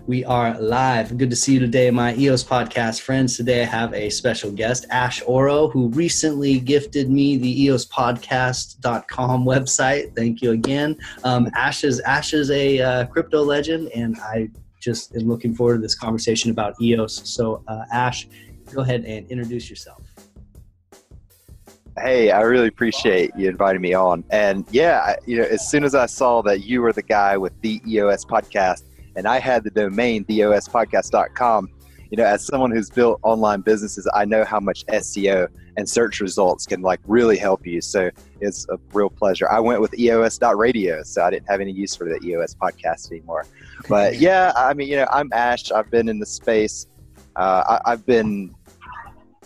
We are live. Good to see you today, my EOS Podcast friends. Today I have a special guest, Ashe Oro, who recently gifted me the EOSpodcast.com website. Thank you again. Ashe is a crypto legend, and I just am looking forward to this conversation about EOS. So, Ashe, go ahead and introduce yourself. Hey, I really appreciate you inviting me on. And yeah, as soon as I saw that you were the guy with the EOS Podcast, and I had the domain, EOSpodcast.com, as someone who's built online businesses, I know how much SEO and search results can really help you. So it's a real pleasure. I went with EOS.radio, so I didn't have any use for the EOS Podcast anymore. But yeah, I'm Ashe. I've been in the space. I've been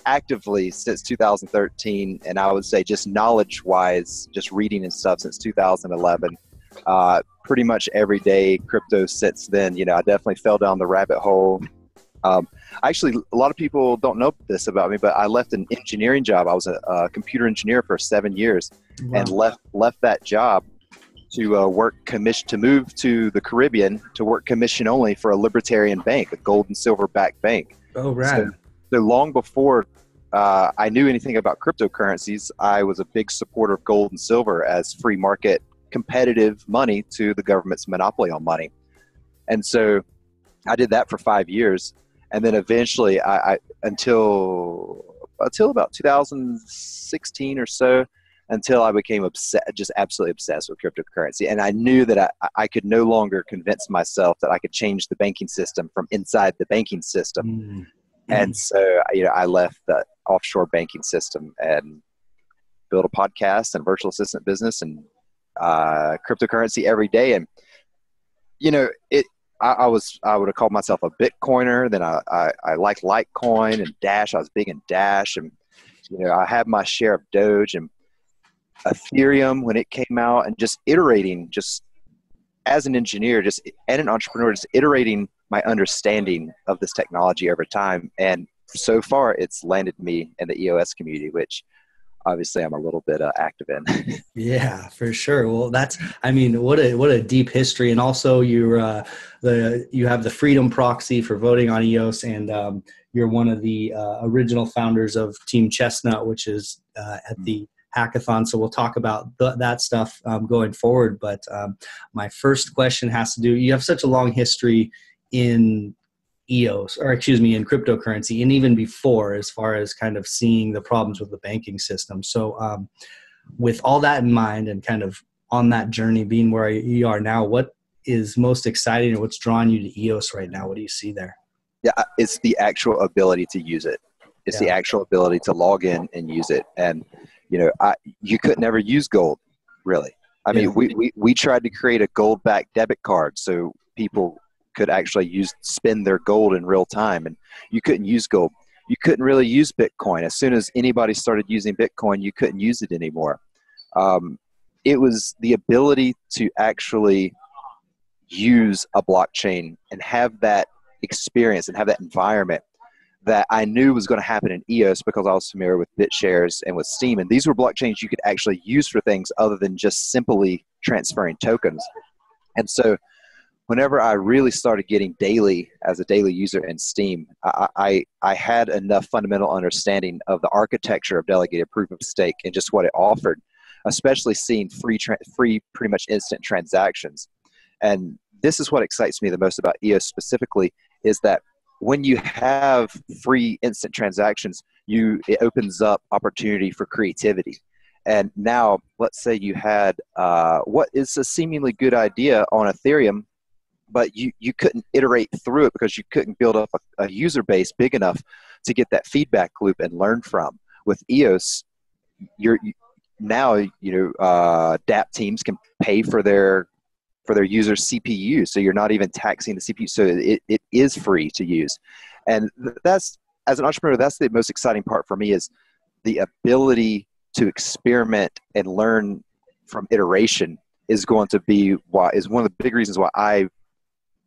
actively since 2013, and I would say just knowledge-wise, just reading and stuff since 2011. Pretty much every day crypto since then. I definitely fell down the rabbit hole. Actually, a lot of people don't know this about me, but I left an engineering job. I was a computer engineer for 7 years. Wow. And left that job to move to the Caribbean to work commission only for a libertarian bank, a gold and silver backed bank. Oh, right. So long before I knew anything about cryptocurrencies, I was a big supporter of gold and silver as free market competitive money to the government's monopoly on money. And so I did that for 5 years. And then eventually until about 2016 or so, until I became just absolutely obsessed with cryptocurrency. And I knew that I could no longer convince myself that I could change the banking system from inside the banking system. Mm-hmm. And so, I left the offshore banking system and built a podcast and virtual assistant business and cryptocurrency every day. And, I would have called myself a Bitcoiner. Then I liked Litecoin and Dash. I was big in Dash. And, I had my share of Doge and Ethereum when it came out, and just iterating, just as an engineer, and an entrepreneur, just iterating my understanding of this technology over time. And so far it's landed me in the EOS community, which obviously I'm a little bit active in. Yeah, for sure. Well, what a deep history. And also you have the Freedom Proxy for voting on EOS, and you're one of the original founders of Team Chestnut, which is at the hackathon. So we'll talk about that stuff going forward. But my first question has to do, you have such a long history in EOS, in cryptocurrency, and even before, as far as kind of seeing the problems with the banking system. So with all that in mind, and kind of on that journey, being where you are now, what is most exciting, or what's drawing you to EOS right now? What do you see there? Yeah, it's the actual ability to use it. It's the actual ability to log in and use it. And, you could never use gold, really. We tried to create a gold-backed debit card so people could actually spend their gold in real time, and you couldn't use gold. You couldn't really use Bitcoin. As soon as anybody started using Bitcoin, you couldn't use it anymore. It was the ability to actually use a blockchain and have that experience and have that environment that I knew was going to happen in EOS, because I was familiar with BitShares and with Steem. And these were blockchains you could actually use for things other than just simply transferring tokens. And so whenever I really started getting as a daily user in Steem, I had enough fundamental understanding of the architecture of delegated proof of stake and just what it offered, especially seeing free pretty much instant transactions. And this is what excites me the most about EOS specifically, is that when you have free instant transactions, it opens up opportunity for creativity. And now, let's say you had what is a seemingly good idea on Ethereum, but you couldn't iterate through it because you couldn't build up a user base big enough to get that feedback loop and learn from. With EOS, DApp teams can pay for their users' CPU, so you're not even taxing the CPU. So it is free to use, and that's, as an entrepreneur, that's the most exciting part for me, is the ability to experiment and learn from iteration is one of the big reasons why I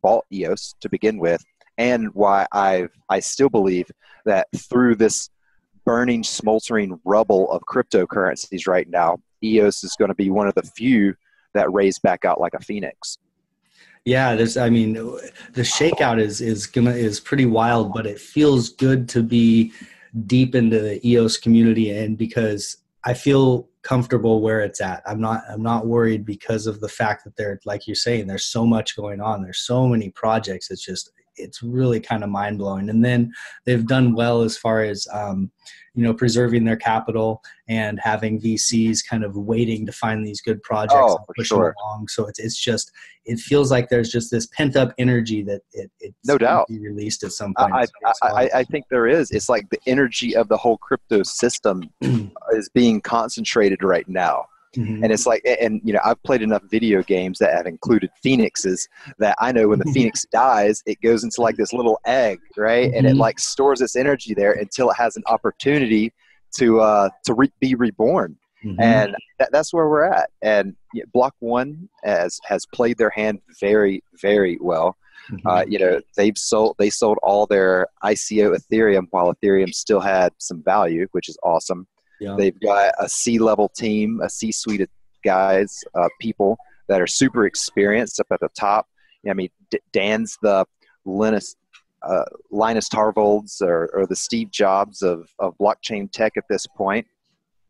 bought EOS to begin with, and why I still believe that through this burning, smoldering rubble of cryptocurrencies right now, EOS is going to be one of the few that raise back out like a phoenix. Yeah, I mean, the shakeout is pretty wild, but it feels good to be deep into the EOS community, and because I feel comfortable where it's at. I'm not worried because of the fact that like you're saying, there's so much going on. There's so many projects. It's really kind of mind blowing. And then they've done well as far as preserving their capital and having VCs kind of waiting to find these good projects and push them along. So it feels like there's just this pent up energy that it's no doubt be released at some point. I think there is. It's like the energy of the whole crypto system is being concentrated right now. Mm-hmm. And it's like, and I've played enough video games that have included phoenixes that I know when the phoenix dies, it goes into like this little egg, right? Mm-hmm. And it like stores its energy there until it has an opportunity to be reborn. Mm-hmm. And that's where we're at. And Block One has played their hand very, very well. Mm-hmm. They sold all their ICO Ethereum while Ethereum still had some value, which is awesome. Yeah. They've got a C-level team, a C-suite of guys, people that are super experienced up at the top. I mean, Dan's the Linus Torvalds or the Steve Jobs of blockchain tech at this point.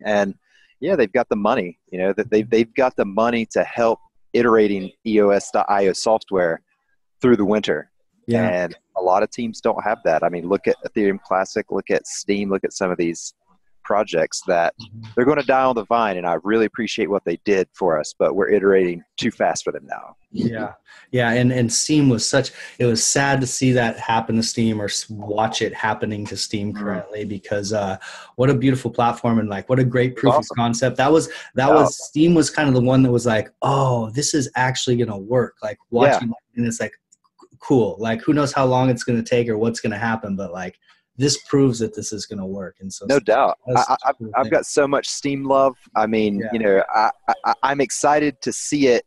And yeah, they've got the money. That they've got the money to help iterating EOS.io software through the winter. Yeah. And a lot of teams don't have that. I mean, look at Ethereum Classic, look at Steem, look at some of these projects that they're going to die on the vine, and I really appreciate what they did for us, but we're iterating too fast for them now. Yeah, and Steem was it was sad to see that happen to Steem or watch it happening to Steem currently, because what a beautiful platform, and like what a great proof of concept. That was Steem was kind of the one that was like, oh, this is actually going to work. Like watching, and it's like cool. Like who knows how long it's going to take or what's going to happen, but like this proves that this is going to work. And so, no doubt, I've got so much Steem love. I mean, I'm excited to see it.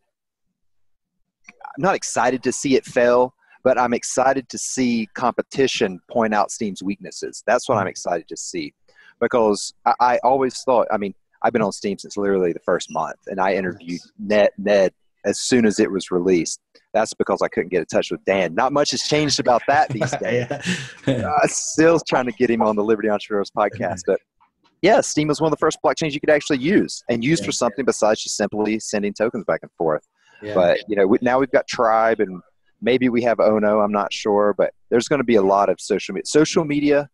I'm not excited to see it fail, but I'm excited to see competition point out Steem's weaknesses. That's what I'm excited to see, because I always thought, I mean, I've been on Steem since literally the first month, and I interviewed Ned as soon as it was released. That's because I couldn't get in touch with Dan. Not much has changed about that these days. Still trying to get him on the Liberty Entrepreneurs podcast. But yeah, Steem was one of the first blockchains you could actually use for something besides just simply sending tokens back and forth. Yeah. But now we've got Tribe, and maybe we have Ono. I'm not sure, but there's going to be a lot of social media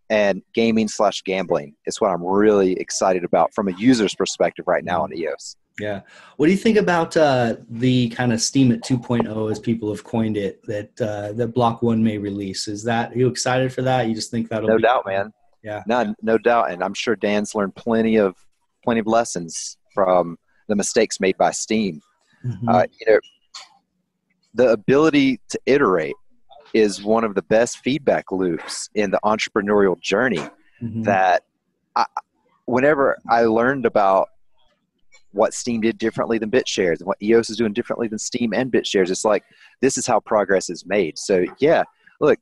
and gaming/gambling. Is what I'm really excited about from a user's perspective right now on EOS. Yeah. What do you think about the kind of Steemit 2.0, as people have coined it, that Block One may release? Are you excited for that? You just think that'll be... No doubt, man. Yeah. No doubt. And I'm sure Dan's learned plenty of lessons from the mistakes made by Steem. Mm-hmm. The ability to iterate is one of the best feedback loops in the entrepreneurial journey. Mm-hmm. That whenever I learned about what Steem did differently than BitShares and what EOS is doing differently than Steem and BitShares, it's like, this is how progress is made. So yeah, look,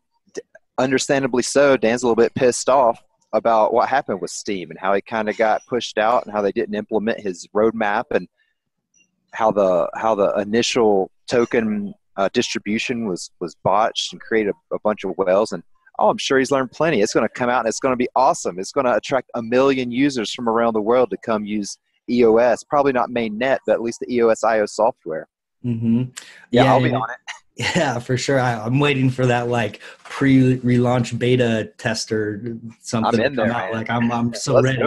understandably so, Dan's a little bit pissed off about what happened with Steem and how he kind of got pushed out and how they didn't implement his roadmap, and how the initial token distribution was botched and created a bunch of whales. And I'm sure he's learned plenty. It's going to come out and it's going to be awesome. It's going to attract 1 million users from around the world to come use EOS, probably not mainnet, but at least the EOS IO software. Mm-hmm. Yeah, I'll be on it. Yeah, for sure. I'm waiting for that like pre-relaunch beta tester something. I'm in there, man. Like I'm so ready.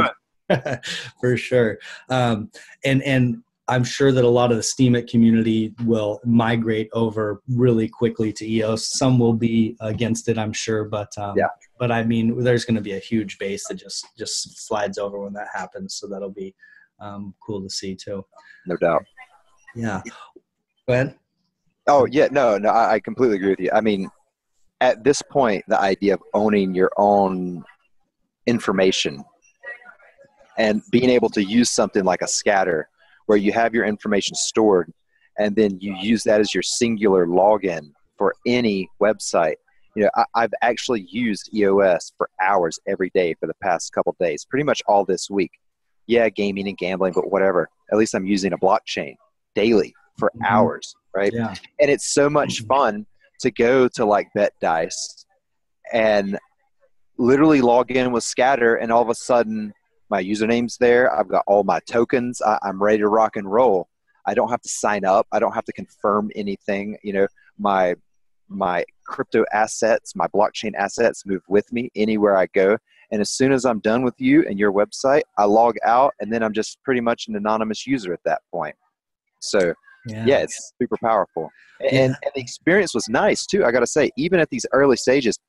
For sure. And I'm sure that a lot of the Steemit community will migrate over really quickly to EOS. Some will be against it, I'm sure, but I mean, there's going to be a huge base that just slides over when that happens. So that'll be cool to see too. No doubt. Yeah. Go ahead. Oh yeah, no, I completely agree with you. I mean, at this point, the idea of owning your own information and being able to use something like a scatter where you have your information stored and then you use that as your singular login for any website. I've actually used EOS for hours every day for the past couple of days, pretty much all this week. Yeah, gaming and gambling, but whatever. At least I'm using a blockchain daily for hours. right? Yeah. And it's so much fun to go to like Bet Dice and literally log in with Scatter, and all of a sudden my username's there. I've got all my tokens. I'm ready to rock and roll. I don't have to sign up. I don't have to confirm anything. You know, my crypto assets, my blockchain assets move with me anywhere I go. And as soon as I'm done with you and your website, I log out, and then I'm just pretty much an anonymous user at that point. So yeah, it's super powerful. And the experience was nice too. I got to say, even at these early stages,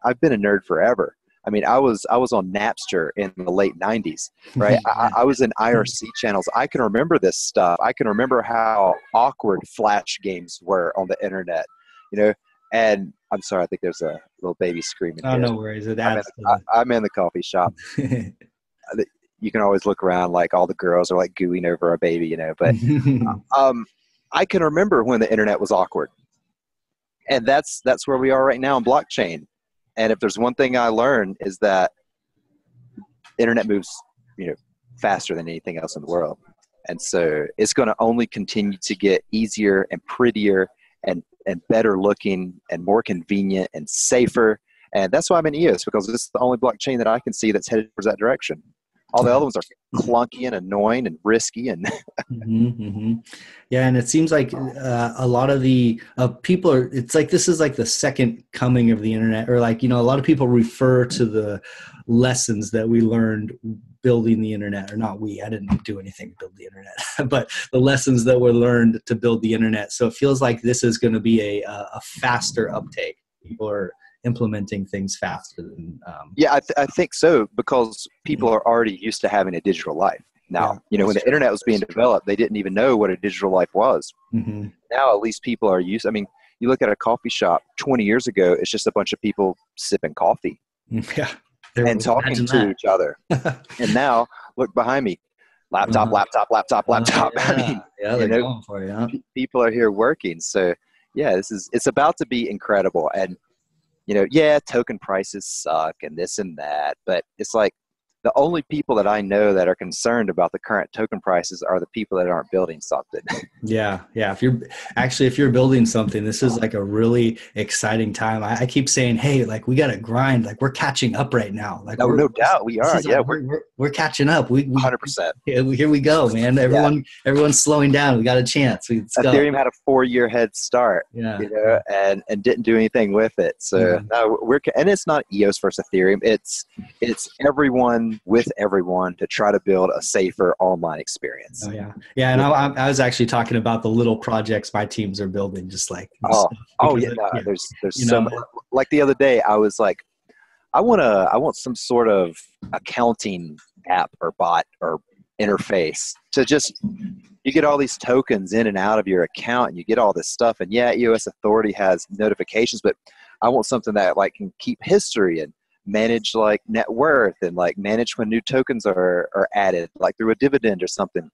I've been a nerd forever. I mean, I was on Napster in the late 90s, right? I was in IRC channels. I can remember this stuff. I can remember how awkward Flash games were on the internet, you know. And I'm sorry, I think there's a little baby screaming here. No worries. I'm in the coffee shop. You can always look around, like all the girls are like gooing over a baby, you know. But I can remember when the internet was awkward, and that's where we are right now in blockchain. And if there's one thing I learned is that internet moves, you know, faster than anything else in the world. And so it's going to only continue to get easier and prettier and better looking and more convenient and safer. And that's why I'm in EOS, because this is the only blockchain that I can see that's headed towards that direction. All the other ones are clunky and annoying and risky. And yeah, and it seems like a lot of the people are, it's like this is like the second coming of the internet, or like, you know, a lot of people refer to the lessons that we learned building the internet, or not we, I didn't do anything to build the internet, but the lessons that were learned to build the internet. So it feels like this is going to be a faster uptake. People are implementing things faster than I think so, because people are already used to having a digital life now. You know, when the internet was being developed, they didn't even know what a digital life was. Now at least people are used. I mean, you look at a coffee shop 20 years ago, it's just a bunch of people sipping coffee and talking to each other. And now look behind me, laptop. I mean, they're going for it. People are here working. So yeah, it's about to be incredible. And you know, token prices suck and this and that, but it's like the only people that I know that are concerned about the current token prices are the people that aren't building something. Yeah. If you're building something, this is like a really exciting time. I keep saying, hey, like we got to grind. Like we're catching up right now. Like no doubt we are. Yeah, we're catching up. We 100%. Here we go, man. Everyone's slowing down. We got a chance. Ethereum had a 4-year head start. You know, and didn't do anything with it. So and it's not EOS versus Ethereum. It's everyone with everyone to try to build a safer online experience. And I was actually talking about the little projects my teams are building, just like there's so much. Like the other day I was like, I want some sort of accounting app or bot or interface to just, you get all these tokens in and out of your account and you get all this stuff, and EOS Authority has notifications, but I want something that like can keep history and manage like net worth and like manage when new tokens are added, like through a dividend or something.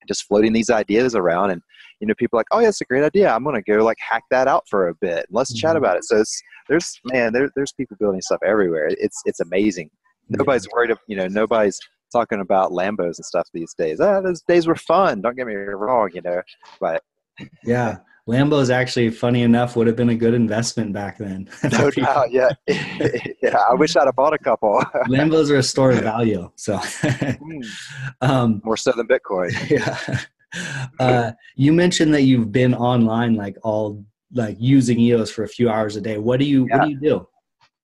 Just floating these ideas around, and you know, people are like, oh yeah, it's a great idea. I'm gonna go like hack that out for a bit. Let's chat about it. So there's people building stuff everywhere. It's amazing. Nobody's worried nobody's talking about Lambos and stuff these days. Those days were fun. Don't get me wrong, you know, but yeah. Lambo's actually, funny enough, would have been a good investment back then. No doubt, yeah. I wish I'd have bought a couple. Lambos are a store of value, so more so than Bitcoin. You mentioned that you've been online using EOS for a few hours a day. What do you do?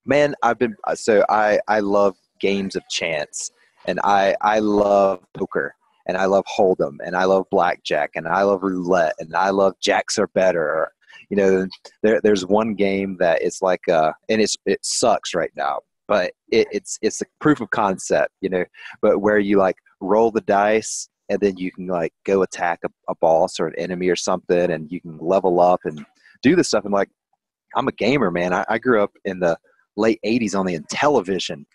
Man, I love games of chance, and I love poker. And I love Hold'em, and I love blackjack, and I love roulette, and I love jacks are better. You know, there's one game that it's like, and it sucks right now, but it's a proof of concept, you know, but where you like roll the dice and then you can like go attack a boss or an enemy or something, and you can level up and do this stuff. And like, I'm a gamer, man. I grew up in the late 80s on the Intellivision,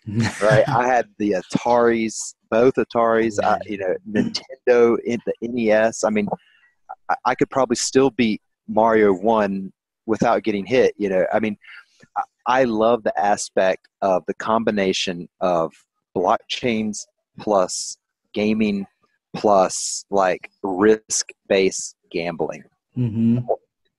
right? I had the Ataris, both Ataris, Nintendo, the NES. I mean, I could probably still beat Mario 1 without getting hit, you know. I mean, I love the aspect of the combination of blockchains plus gaming plus like risk-based gambling. Mm-hmm.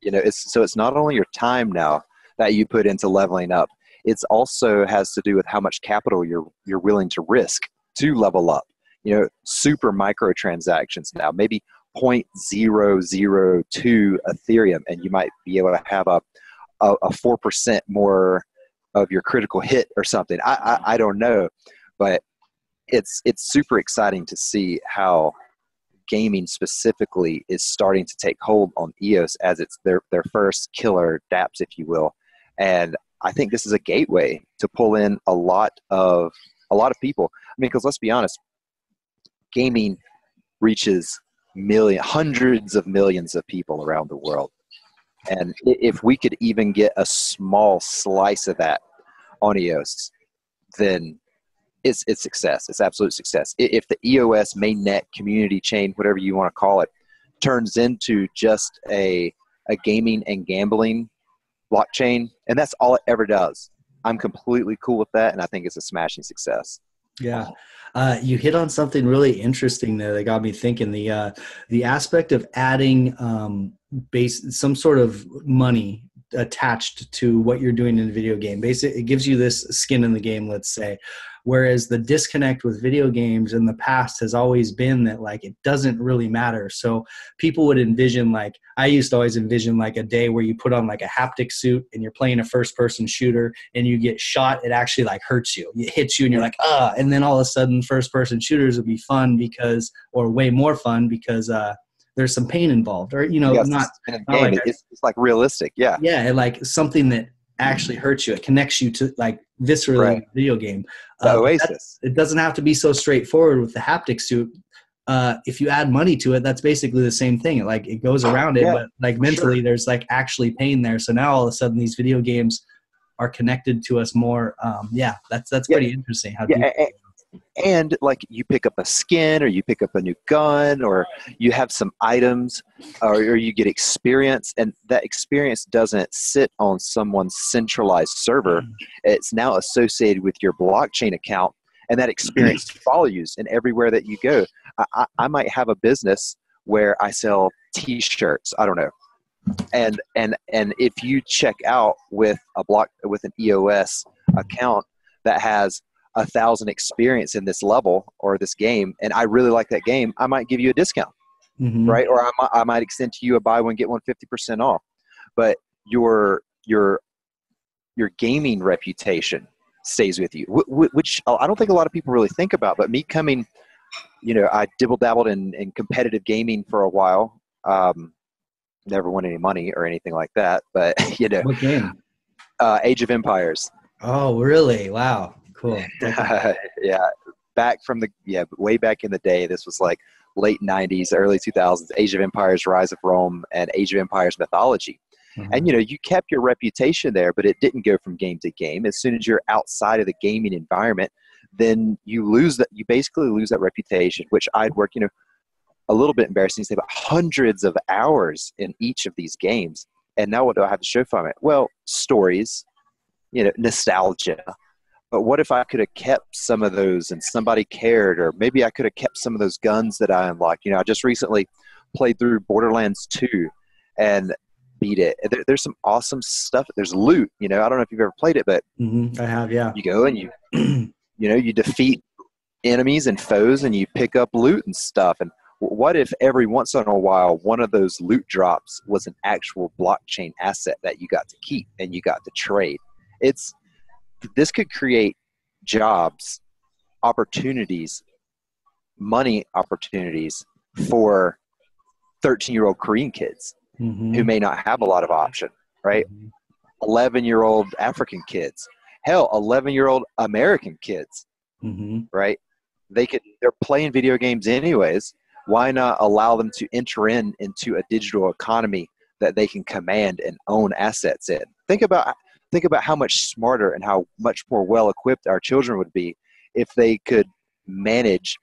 You know, it's not only your time now that you put into leveling up, it's also has to do with how much capital you're willing to risk to level up. You know, super microtransactions now, maybe 0.002 Ethereum, and you might be able to have a 4% more of your critical hit or something. I don't know, but it's super exciting to see how gaming specifically is starting to take hold on EOS as it's their first killer dApps, if you will. And I think this is a gateway to pull in a lot of people. I mean, because let's be honest, gaming reaches hundreds of millions of people around the world. And if we could even get a small slice of that on EOS, then it's success. It's absolute success. If the EOS mainnet community chain, whatever you want to call it, turns into just a gaming and gambling blockchain, and that's all it ever does, I'm completely cool with that, and I think it's a smashing success. Yeah. You hit on something really interesting there that got me thinking. The aspect of adding some sort of money attached to what you're doing in a video game. Basically, it gives you this skin in the game, let's say. Whereas the disconnect with video games in the past has always been that, like, it doesn't really matter. So people would envision, like, I used to always envision like a day where you put on like a haptic suit and you're playing a first person shooter and you get shot. It actually like hurts you. It hits you and you're like, and then all of a sudden first person shooters would be fun or way more fun because, there's some pain involved, or, you know, yes, not like it's like realistic. Yeah. Yeah. And like something that actually hurts you. It connects you to, like, viscerally in the video game. Oasis. It doesn't have to be so straightforward with the haptic suit. If you add money to it, that's basically the same thing. It goes around it, but like mentally there's like actually pain there. So now all of a sudden these video games are connected to us more. That's pretty interesting. And like you pick up a skin, or you pick up a new gun, or you have some items, or you get experience, and that experience doesn't sit on someone's centralized server. It's now associated with your blockchain account, and that experience follows in everywhere that you go. I might have a business where I sell T-shirts. I don't know. And if you check out with an EOS account that has 1,000 experience in this level or this game, and I really like that game, I might give you a discount, right? Or I might extend to you a buy one get one 50% off. But your gaming reputation stays with you, which I don't think a lot of people really think about. But me coming, you know, I dabbled in competitive gaming for a while. Never won any money or anything like that, but you know, what game? Age of Empires. Oh, really? Wow. Cool. Yeah. Way back in the day. This was like late 90s, early 2000s, Age of Empires, Rise of Rome, and Age of Empires mythology. And, you know, you kept your reputation there, but it didn't go from game to game. As soon as you're outside of the gaming environment, then you basically lose that reputation, which I'd worked, you know, a little bit embarrassing to say, but hundreds of hours in each of these games. And now what do I have to show from it? Well, stories, you know, nostalgia. But what if I could have kept some of those and somebody cared, or maybe I could have kept some of those guns that I unlocked. You know, I just recently played through Borderlands 2 and beat it. There's some awesome stuff. There's loot, you know, I don't know if you've ever played it, but I have, yeah. You go and you defeat enemies and foes and you pick up loot and stuff. And what if every once in a while, one of those loot drops was an actual blockchain asset that you got to keep and you got to trade? This could create jobs, opportunities, money opportunities for 13-year-old Korean kids who may not have a lot of option, right? 11-year-old African kids, hell, 11-year-old American kids, right? They're playing video games anyways. Why not allow them to enter into a digital economy that they can command and own assets in? Think about how much smarter and how much more well-equipped our children would be if they could manage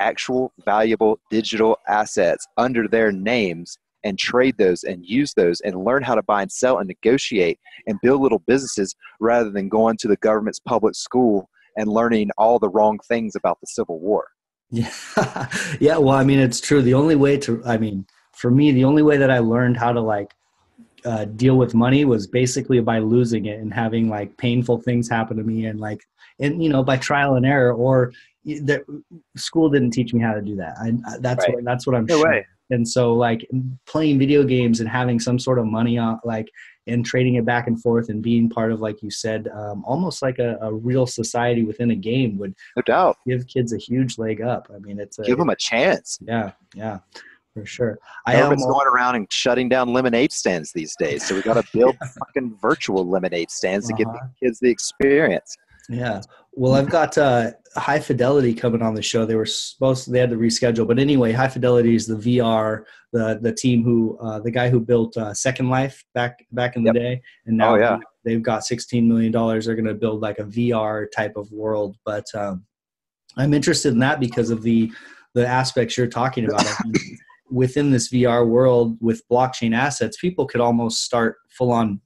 actual valuable digital assets under their names and trade those and use those and learn how to buy and sell and negotiate and build little businesses rather than going to the government's public school and learning all the wrong things about the Civil War. Yeah. Yeah. Well, I mean, it's true. The only way for me, the only way that I learned how to like deal with money was basically by losing it and having like painful things happen to me, and like, and you know, by trial and error, or that school didn't teach me how to do that. That's what I'm No sure. way. And so like playing video games and having some sort of money on, like, and trading it back and forth and being part of, like you said, almost like a real society within a game would No doubt. give kids a huge leg up. I mean, Give them a chance. Yeah, for sure. Government's going around and shutting down lemonade stands these days. So we got to build fucking virtual lemonade stands to give the kids the experience. Yeah. Well, I've got High Fidelity coming on the show. They had to reschedule, but anyway, High Fidelity is the VR, the team who, the guy who built Second Life back in the day, and now they've got $16 million. They're going to build like a VR type of world. But I'm interested in that because of the aspects you're talking about. I mean, within this VR world with blockchain assets, people could almost start full on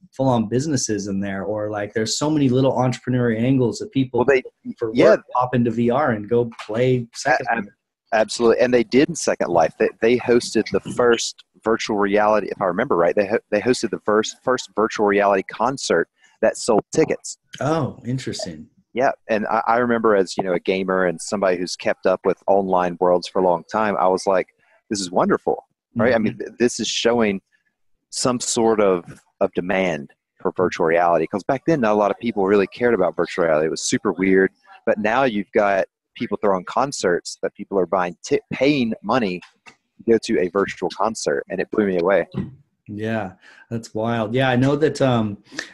businesses in there, or like there's so many little entrepreneurial angles that people pop into VR and go play Second Life. Absolutely. And they did in Second Life. They hosted the first virtual reality, if I remember right, they hosted the first virtual reality concert that sold tickets. Oh, interesting. Yeah. And I remember, as you know, a gamer and somebody who's kept up with online worlds for a long time, I was like, this is wonderful, right? Mm-hmm. I mean, this is showing some sort of demand for virtual reality, because back then not a lot of people really cared about virtual reality. It was super weird. But now you've got people throwing concerts that people are paying money to go to a virtual concert, and it blew me away. Yeah, that's wild. Yeah, I know that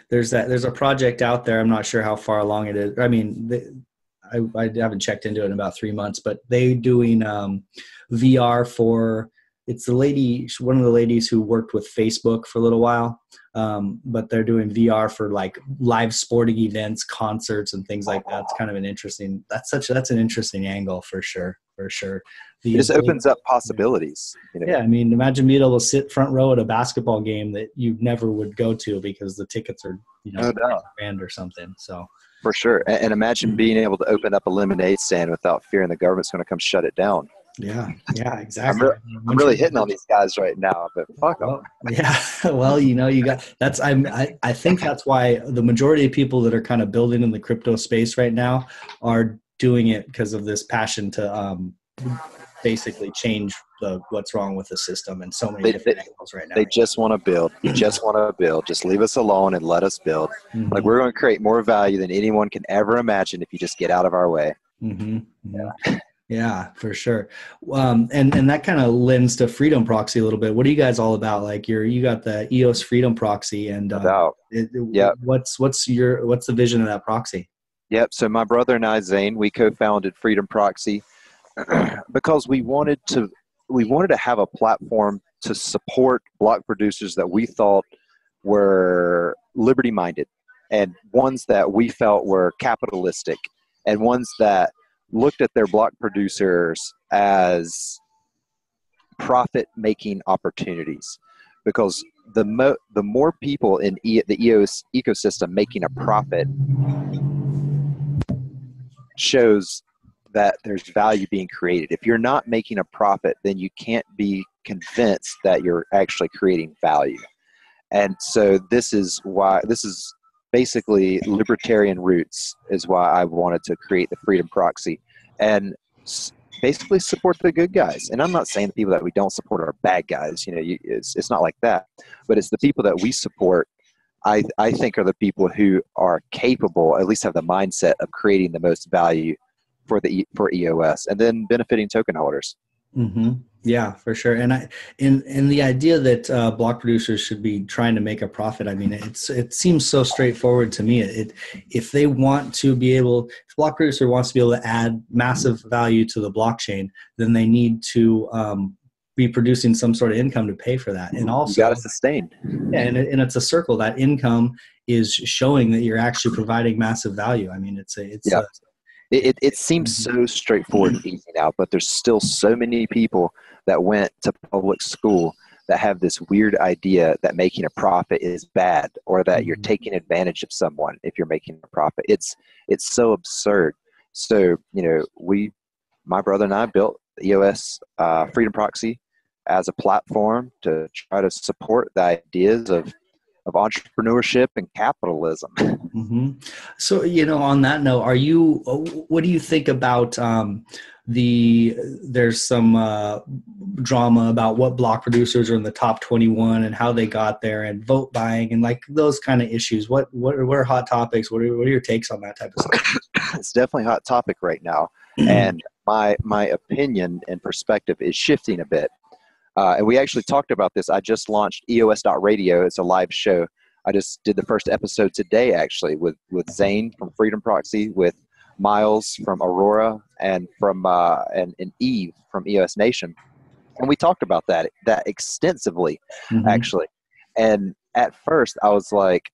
there's a project out there. I'm not sure how far along it is. I mean, I haven't checked into it in about 3 months, but they doing VR for, it's one of the ladies who worked with Facebook for a little while, but they're doing VR for like live sporting events, concerts, and things like that. It's kind of an interesting. That's an interesting angle for sure. It just opens up possibilities. You know? Yeah, I mean, imagine being able to sit front row at a basketball game that you never would go to because the tickets are $1,000 or something. So. For sure. And imagine being able to open up a lemonade stand without fearing the government's going to come shut it down. Yeah, exactly. I'm really hitting on these guys right now, but fuck them. Yeah, well, you know, I think that's why the majority of people that are kind of building in the crypto space right now are doing it because of this passion to basically change what's wrong with the system and so many different angles right now. They just want to build. You just want to build. Just leave us alone and let us build. Mm-hmm. Like, we're going to create more value than anyone can ever imagine if you just get out of our way. Mm-hmm. Yeah, for sure. And that kind of lends to Freedom Proxy a little bit. What are you guys all about? Like you got the EOS Freedom Proxy, and what's the vision of that proxy? Yep. So my brother and I, Zane, we co-founded Freedom Proxy because we wanted to have a platform to support block producers that we thought were liberty-minded, and ones that we felt were capitalistic, and ones that looked at their block producers as profit-making opportunities. Because the more people in the EOS ecosystem making a profit shows that there's value being created. If you're not making a profit, then you can't be convinced that you're actually creating value. And so this is basically libertarian roots, is why I wanted to create the Freedom Proxy and basically support the good guys. And I'm not saying the people that we don't support are bad guys. You know, it's not like that. But it's the people that we support, I think, are the people who are capable, at least have the mindset of creating the most value for EOS, and then benefiting token holders. Mm-hmm. Yeah, for sure. And the idea that block producers should be trying to make a profit, I mean, it seems so straightforward to me. If they want to be able, if a block producer wants to be able to add massive value to the blockchain, then they need to be producing some sort of income to pay for that. And also, you got to sustain. Yeah, and it's a circle. That income is showing that you're actually providing massive value. I mean, it seems so straightforward and easy now, but there's still so many people that went to public school that have this weird idea that making a profit is bad, or that you're taking advantage of someone if you're making a profit. It's so absurd. So, you know, my brother and I built EOS Freedom Proxy as a platform to try to support the ideas of entrepreneurship and capitalism. Mm-hmm. So, on that note, what do you think about there's some drama about what block producers are in the top 21 and how they got there, and vote buying and like those kind of issues. What are hot topics? What are your takes on that type of stuff? It's definitely a hot topic right now. And my opinion and perspective is shifting a bit. And we actually talked about this. I just launched EOS.radio. It's a live show. I just did the first episode today, actually, with Zane from Freedom Proxy, with Miles from Aurora, and from and Eve from EOS Nation. And we talked about that extensively, actually. And at first, I was like,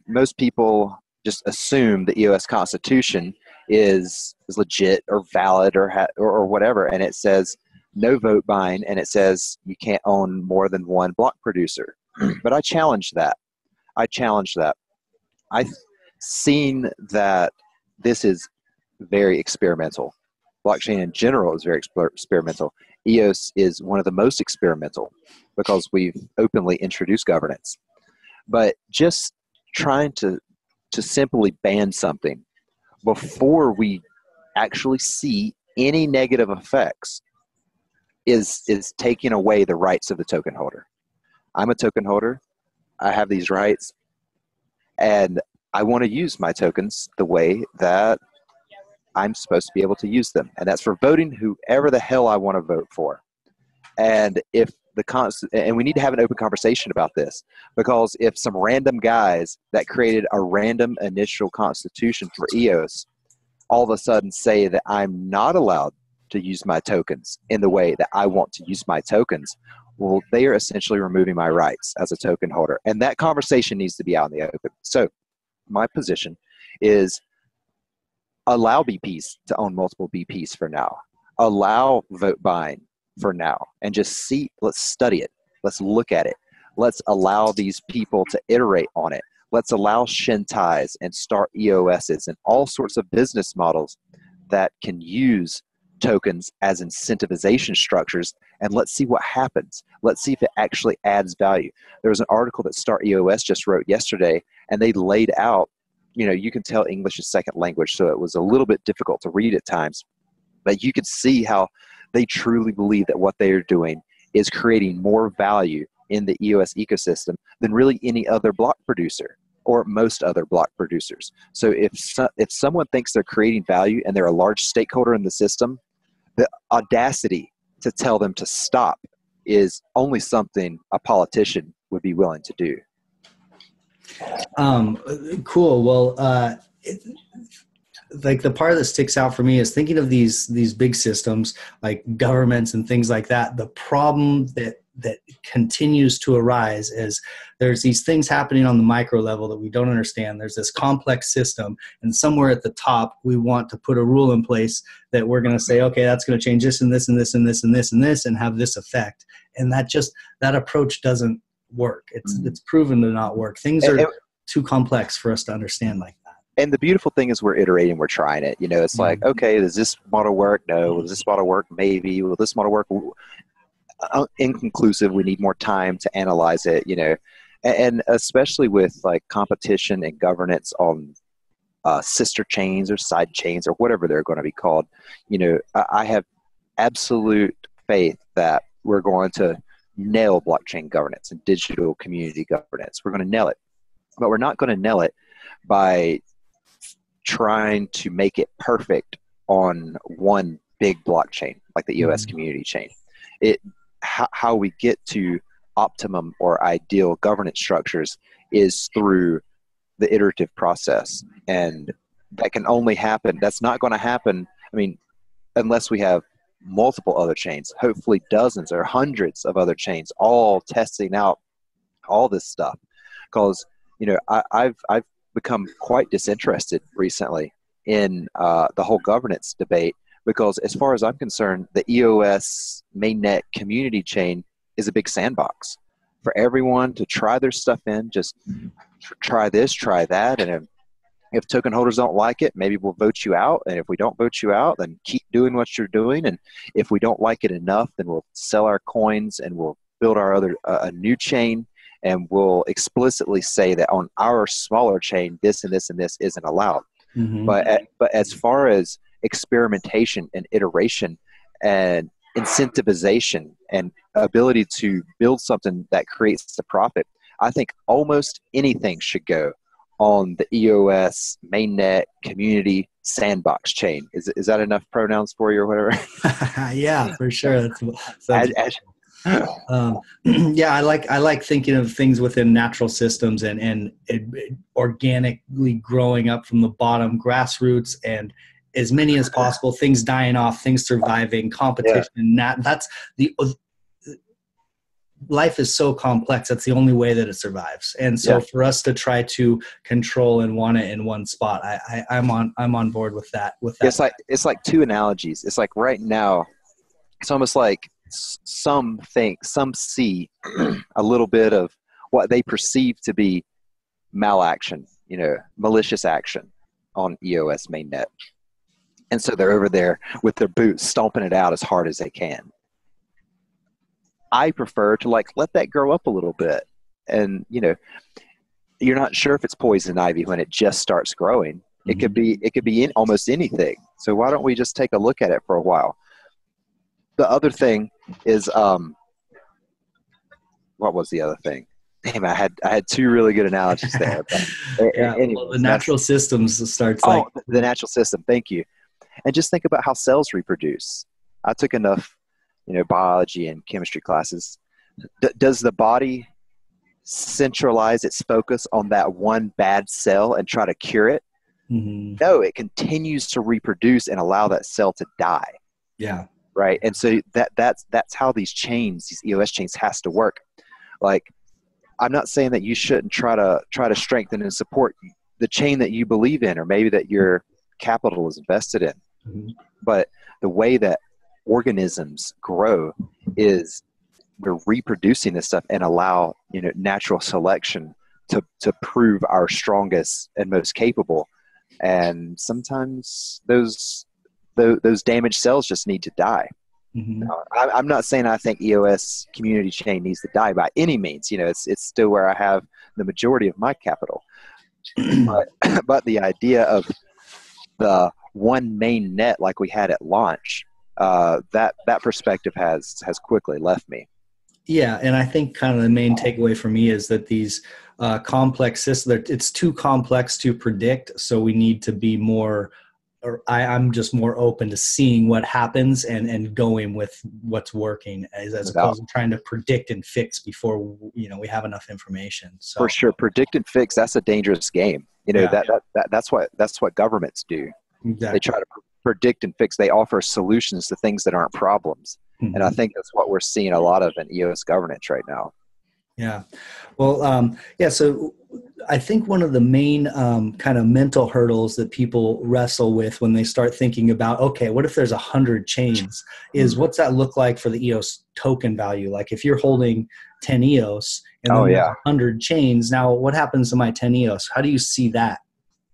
most people just assume the EOS Constitution is legit or valid or whatever, and it says no vote buying, and it says you can't own more than one block producer. But I challenged that. I've seen that this is very experimental. Blockchain in general is very experimental. EOS is one of the most experimental because we've openly introduced governance. But just trying to simply ban something before we actually see any negative effects is taking away the rights of the token holder. I'm a token holder. I have these rights, and I want to use my tokens the way that I'm supposed to be able to use them, and that's for voting whoever the hell I want to vote for. And if and we need to have an open conversation about this, because if some random guys that created a random initial constitution for EOS all of a sudden say that I'm not allowed to use my tokens in the way that I want to use my tokens, well, they are essentially removing my rights as a token holder. And that conversation needs to be out in the open. So my position is allow BPs to own multiple BPs for now. Allow vote buying for now. And just let's study it. Let's look at it. Let's allow these people to iterate on it. Let's allow Shintais and start EOSs and all sorts of business models that can use tokens as incentivization structures, and let's see what happens. Let's see if it actually adds value. There was an article that Start EOS just wrote yesterday, and they laid out, you can tell English is second language, so it was a little bit difficult to read at times, but you could see how they truly believe that what they are doing is creating more value in the EOS ecosystem than really any other block producer or most other block producers. So if someone thinks they're creating value and they're a large stakeholder in the system, the audacity to tell them to stop is only something a politician would be willing to do. Cool. Well, like the part that sticks out for me is thinking of these big systems like governments and things like that. The problem that continues to arise is there's these things happening on the micro level that we don't understand. There's this complex system, and somewhere at the top we want to put a rule in place that we're going to say, okay, that's going to change this and this and this and this and this and this and have this effect. And that approach doesn't work. It's proven to not work. Things are too complex for us to understand like that. And the beautiful thing is we're iterating, we're trying it. It's like, okay, does this model work? No. Does this model work? Maybe. Will this model work? Inconclusive. We need more time to analyze it, and especially with like competition and governance on sister chains or side chains or whatever they're going to be called. I have absolute faith that we're going to nail blockchain governance and digital community governance. We're going to nail it, but we're not going to nail it by trying to make it perfect on one big blockchain like the EOS community chain. How we get to optimum or ideal governance structures is through the iterative process, and that can only happen. That's not going to happen, unless we have multiple other chains, hopefully dozens or hundreds of other chains all testing out all this stuff. Because I've become quite disinterested recently in the whole governance debate, because as far as I'm concerned, the EOS mainnet community chain is a big sandbox for everyone to try their stuff in. Just try this, try that, and If token holders don't like it, maybe we'll vote you out. And if we don't vote you out, then keep doing what you're doing. And if we don't like it enough, then we'll sell our coins and we'll build our a new chain. And we'll explicitly say that on our smaller chain, this and this and this isn't allowed. Mm-hmm. But as far as experimentation and iteration and incentivization and ability to build something that creates the profit, I think almost anything should go on the EOS mainnet community sandbox chain. Is that enough pronouns for you or whatever? Yeah, for sure. Yeah, I like thinking of things within natural systems and organically growing up from the bottom, grassroots, and as many as possible, things dying off, things surviving, competition. Yeah. That's the life is so complex. That's the only way that it survives. And so for us to try to control and want it in one spot, I'm on board with that. It's like two analogies. It's like right now, it's almost like some see a little bit of what they perceive to be malaction, malicious action on EOS mainnet. And so they're over there with their boots stomping it out as hard as they can. I prefer to let that grow up a little bit. And, you're not sure if it's poison ivy when it just starts growing. Mm-hmm. It could be in almost anything. So why don't we just take a look at it for a while? The other thing is, what was the other thing? Damn, I had two really good analogies there. Anyways, the natural systems starts the natural system. Thank you. And just think about how cells reproduce. I took enough, biology and chemistry classes. Does the body centralize its focus on that one bad cell and try to cure it? Mm-hmm. No, it continues to reproduce and allow that cell to die. Yeah. Right. And so that's how these EOS chains has to work. Like, I'm not saying that you shouldn't try to strengthen and support the chain that you believe in, or maybe that your capital is invested in. Mm-hmm. But the way that organisms grow is we're reproducing this stuff and allow, natural selection to prove our strongest and most capable. And sometimes those damaged cells just need to die. Mm-hmm. I'm not saying I think EOS community chain needs to die by any means. It's still where I have the majority of my capital. but the idea of the one main net like we had at launch, that perspective has quickly left me. Yeah, and I think kind of the main takeaway for me is that these complex systems, it's too complex to predict, so we need to be more, or I'm just more open to seeing what happens and going with what's working as opposed to trying to predict and fix before we have enough information. So for sure, predict and fix, that's a dangerous game. That's what governments do. Exactly. They try to predict and fix. They offer solutions to things that aren't problems. Mm-hmm. And I think that's what we're seeing a lot of in EOS governance right now. Yeah. Well, so I think one of the main kind of mental hurdles that people wrestle with when they start thinking about, okay, what if there's 100 chains, is what's that look like for the EOS token value? Like if you're holding 10 EOS and then 100 chains, now what happens to my 10 EOS? How do you see that?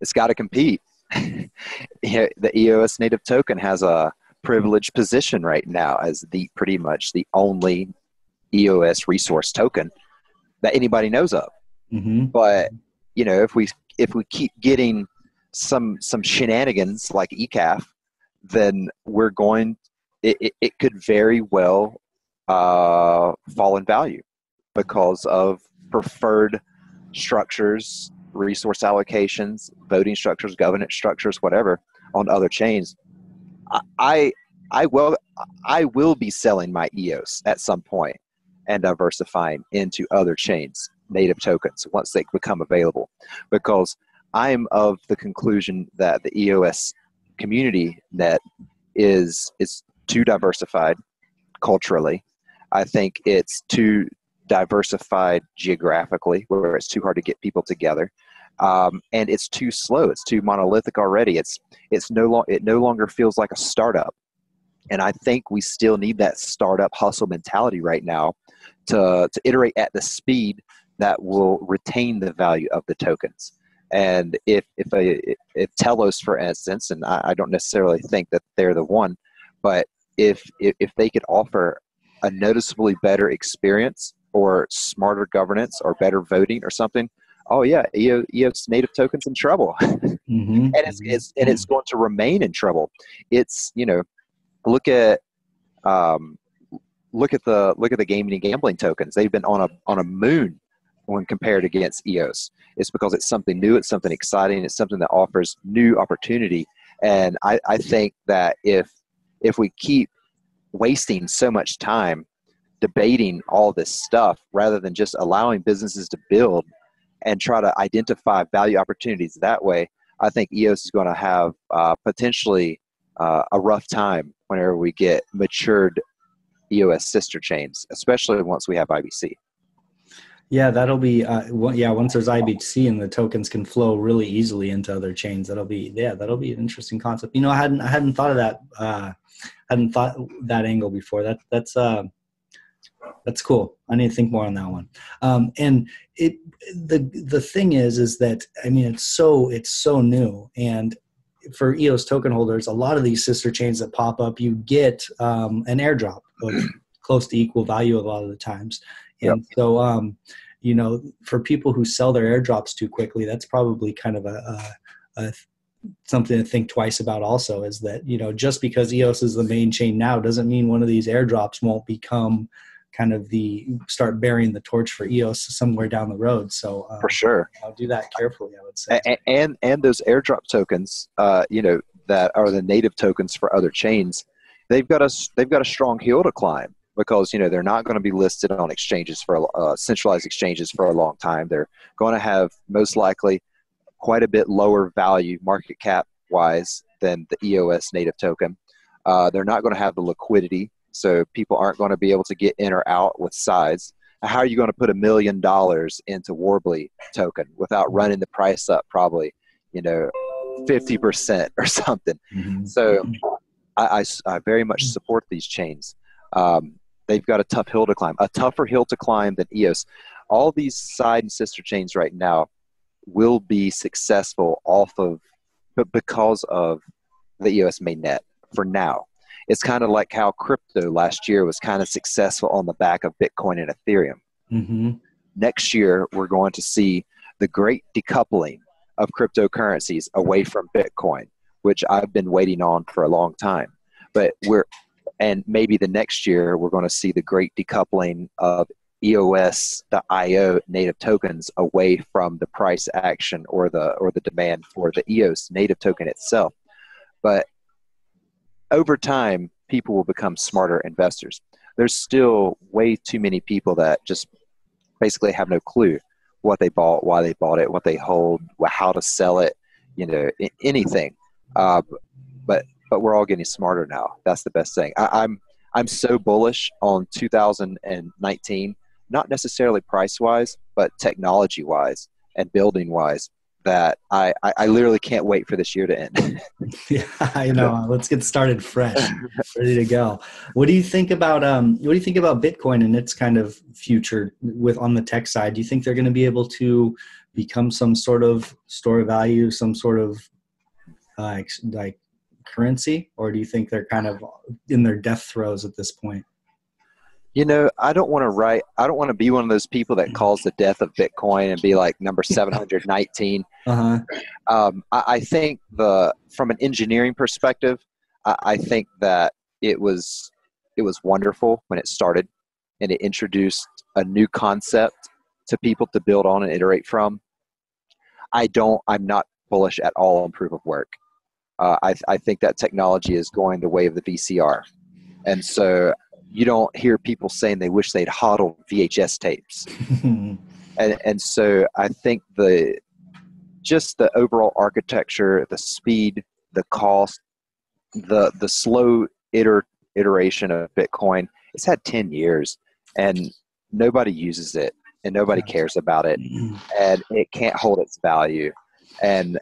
It's got to compete. The EOS native token has a privileged position right now as pretty much the only EOS resource token that anybody knows of. Mm-hmm. But if we keep getting some shenanigans like ECAF, then it could very well fall in value because of preferred structures, resource allocations, voting structures, governance structures, whatever, on other chains. I will be selling my EOS at some point and diversifying into other chains, native tokens, once they become available, because I'm of the conclusion that the EOS community net is too diversified culturally. I think it's too diversified geographically, where it's too hard to get people together, and it's too slow. It's too monolithic already. It no longer feels like a startup, and I think we still need that startup hustle mentality right now to iterate at the speed that will retain the value of the tokens. And if Telos, for instance, and I don't necessarily think that they're the one, but if they could offer a noticeably better experience or smarter governance or better voting or something, oh yeah, EOS native tokens in trouble. Mm-hmm. And it's going to remain in trouble. It's, look at the gaming and gambling tokens. They've been on a moon when compared against EOS. It's because it's something new, it's something exciting, it's something that offers new opportunity. And I think that if we keep wasting so much time debating all this stuff rather than just allowing businesses to build and try to identify value opportunities that way, I think EOS is going to have potentially a rough time whenever we get matured EOS sister chains, especially once we have IBC. Yeah, that'll be once there's IBC and the tokens can flow really easily into other chains, that'll be an interesting concept. I hadn't thought of that. Hadn't thought that angle before. That's cool. I need to think more on that one. And the thing is that it's so new, and for EOS token holders, a lot of these sister chains that pop up, you get an airdrop of close to equal value a lot of the times. And so, for people who sell their airdrops too quickly, that's probably kind of a something to think twice about also, is that, just because EOS is the main chain now doesn't mean one of these airdrops won't become kind of start bearing the torch for EOS somewhere down the road. So for sure, I'll do that carefully, I would say. And those airdrop tokens, that are the native tokens for other chains, they've got a strong hill to climb, because they're not going to be listed on exchanges for centralized exchanges for a long time. They're going to have most likely quite a bit lower value market cap wise than the EOS native token. They're not going to have the liquidity, so people aren't going to be able to get in or out with size. How are you going to put $1 million into Warbly token without running the price up probably 50% or something? Mm-hmm. So I very much support these chains. They've got a tough hill to climb, a tougher hill to climb than EOS. All these side and sister chains right now will be successful because of the EOS mainnet for now. It's kind of like how crypto last year was kind of successful on the back of Bitcoin and Ethereum. Mm-hmm. Next year, we're going to see the great decoupling of cryptocurrencies away from Bitcoin, which I've been waiting on for a long time. And maybe the next year, we're going to see the great decoupling of EOS.io native tokens away from the price action or the demand for the EOS native token itself. But over time, people will become smarter investors. There's still way too many people that just basically have no clue what they bought, why they bought it, what they hold, how to sell it, anything. But we're all getting smarter now. That's the best thing. I'm so bullish on 2019, not necessarily price-wise, but technology-wise and building-wise, that I literally can't wait for this year to end. Yeah, I know. Let's get started fresh, ready to go. What do you think about Bitcoin and its kind of future on the tech side? Do you think they're going to be able to become some sort of store of value, some sort of like currency, or do you think they're kind of in their death throes at this point? I don't want to be one of those people that calls the death of Bitcoin and be like number 719. I think from an engineering perspective, I think that it was wonderful when it started, and it introduced a new concept to people to build on and iterate from. I'm not bullish at all on proof of work. I think that technology is going the way of the VCR. And so you don't hear people saying they wish they'd hodled VHS tapes. and so I think the overall architecture, the speed, the cost, the slow iteration of Bitcoin, it's had 10 years and nobody uses it and nobody cares about it, and it can't hold its value. And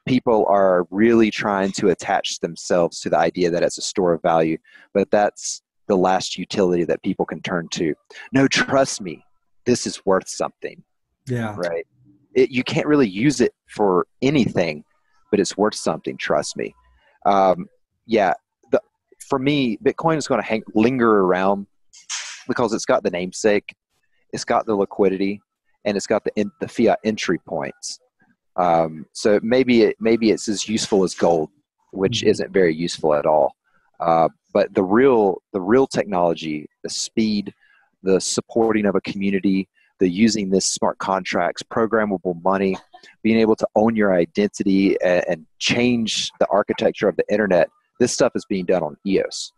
people are really trying to attach themselves to the idea that it's a store of value, but that's the last utility that people can turn to. No, trust me, this is worth something. Yeah. Right. you can't really use it for anything, but it's worth something. Trust me. Yeah. For me, Bitcoin is going to linger around because it's got the namesake, it's got the liquidity, and it's got the fiat entry points. So maybe it's as useful as gold, which isn't very useful at all. But the real technology, the speed, the supporting of a community, the using this smart contracts, programmable money, being able to own your identity and change the architecture of the internet. This stuff is being done on EOS.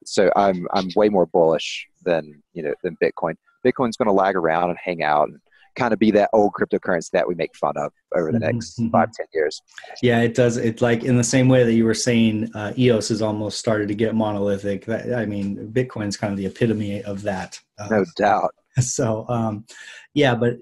So I'm way more bullish than Bitcoin. Bitcoin's going to lag around and hang out and kind of be that old cryptocurrency that we make fun of over the next 5-10 years. Yeah, it does. It's like in the same way that you were saying, EOS has almost started to get monolithic. Bitcoin's kind of the epitome of that. No doubt. So, yeah, but